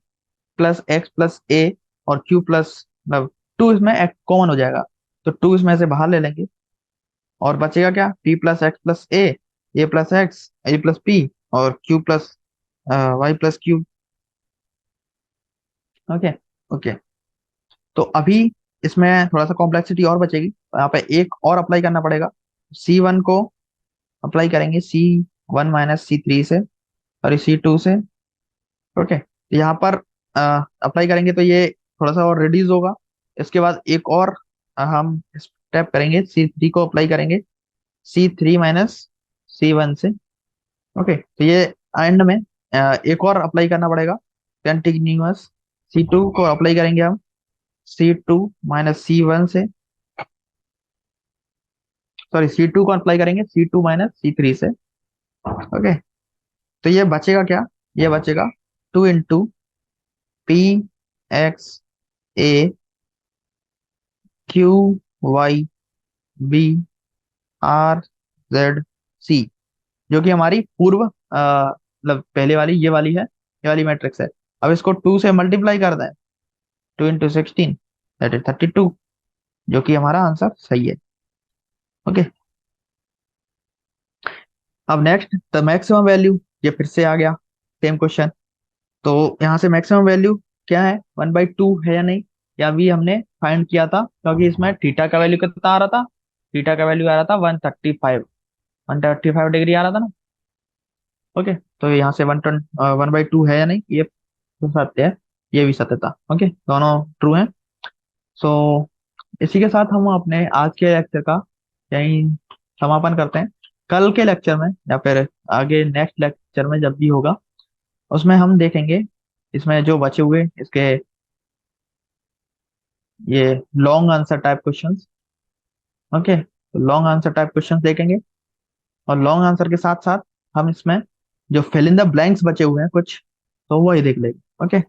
Speaker 1: प्लस एक्स प्लस ए और Q प्लस, मतलब टू इसमें कॉमन हो जाएगा, तो टू इसमें से बाहर ले लेंगे और बचेगा क्या, P plus x plus a plus x, a plus p और Q plus Y plus q. Okay. Okay, तो अभी इसमें थोड़ा सा कॉम्प्लेक्सिटी और बचेगी, यहाँ पे एक और अप्लाई करना पड़ेगा। C1 को अप्लाई करेंगे C1 माइनस C3 से और C2 से। ओके, तो यहाँ पर अप्लाई करेंगे तो ये थोड़ा सा और रिड्यूस होगा। इसके बाद एक और हम स्टेप करेंगे, C3 को अप्लाई करेंगे C3 माइनस C1 से। ओके, तो ये एंड में एक और अप्लाई करना पड़ेगा कंटिन्यूअस। C2 को अप्लाई करेंगे हम C2 माइनस C1 से, सॉरी C2 को अप्लाई करेंगे C2 माइनस C3 से। ओके, तो ये बचेगा क्या, ये बचेगा 2 into P x A Q Y B R Z C, जो कि हमारी पूर्व मतलब पहले वाली ये वाली है, ये वाली मैट्रिक्स है। अब इसको 2 से मल्टीप्लाई कर दें, 2 into 16 दैट इज 32, जो कि हमारा आंसर सही है। ओके, अब नेक्स्ट द मैक्सिमम वैल्यू, ये फिर से आ गया सेम क्वेश्चन। तो यहाँ से मैक्सिमम वैल्यू क्या है, 1/2 है या नहीं, या भी हमने फाइंड किया था, क्योंकि इसमें थीटा का वैल्यू कितना आ रहा था, थीटा का वैल्यू आ रहा था 135 डिग्री आ रहा था ना। ओके, तो यहाँ से 1/2 है या नहीं, ये तो सत्य है, ये भी सत्य था। ओके, दोनों ट्रू हैं। सो इसी के साथ हम अपने आज के लेक्चर का यहीं समापन करते हैं। कल के लेक्चर में या फिर आगे नेक्स्ट लेक्चर में जब भी होगा, उसमें हम देखेंगे इसमें जो बचे हुए इसके ये long answer type questions. Okay, तो लॉन्ग आंसर टाइप क्वेश्चंस देखेंगे, और लॉन्ग आंसर के साथ साथ हम इसमें जो फिल इन द ब्लैंक्स बचे हुए हैं कुछ, तो वही देख लेंगे। ओके,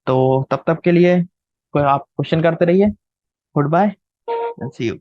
Speaker 1: तो तब तक के लिए कोई आप क्वेश्चन करते रहिए। Good bye, see you.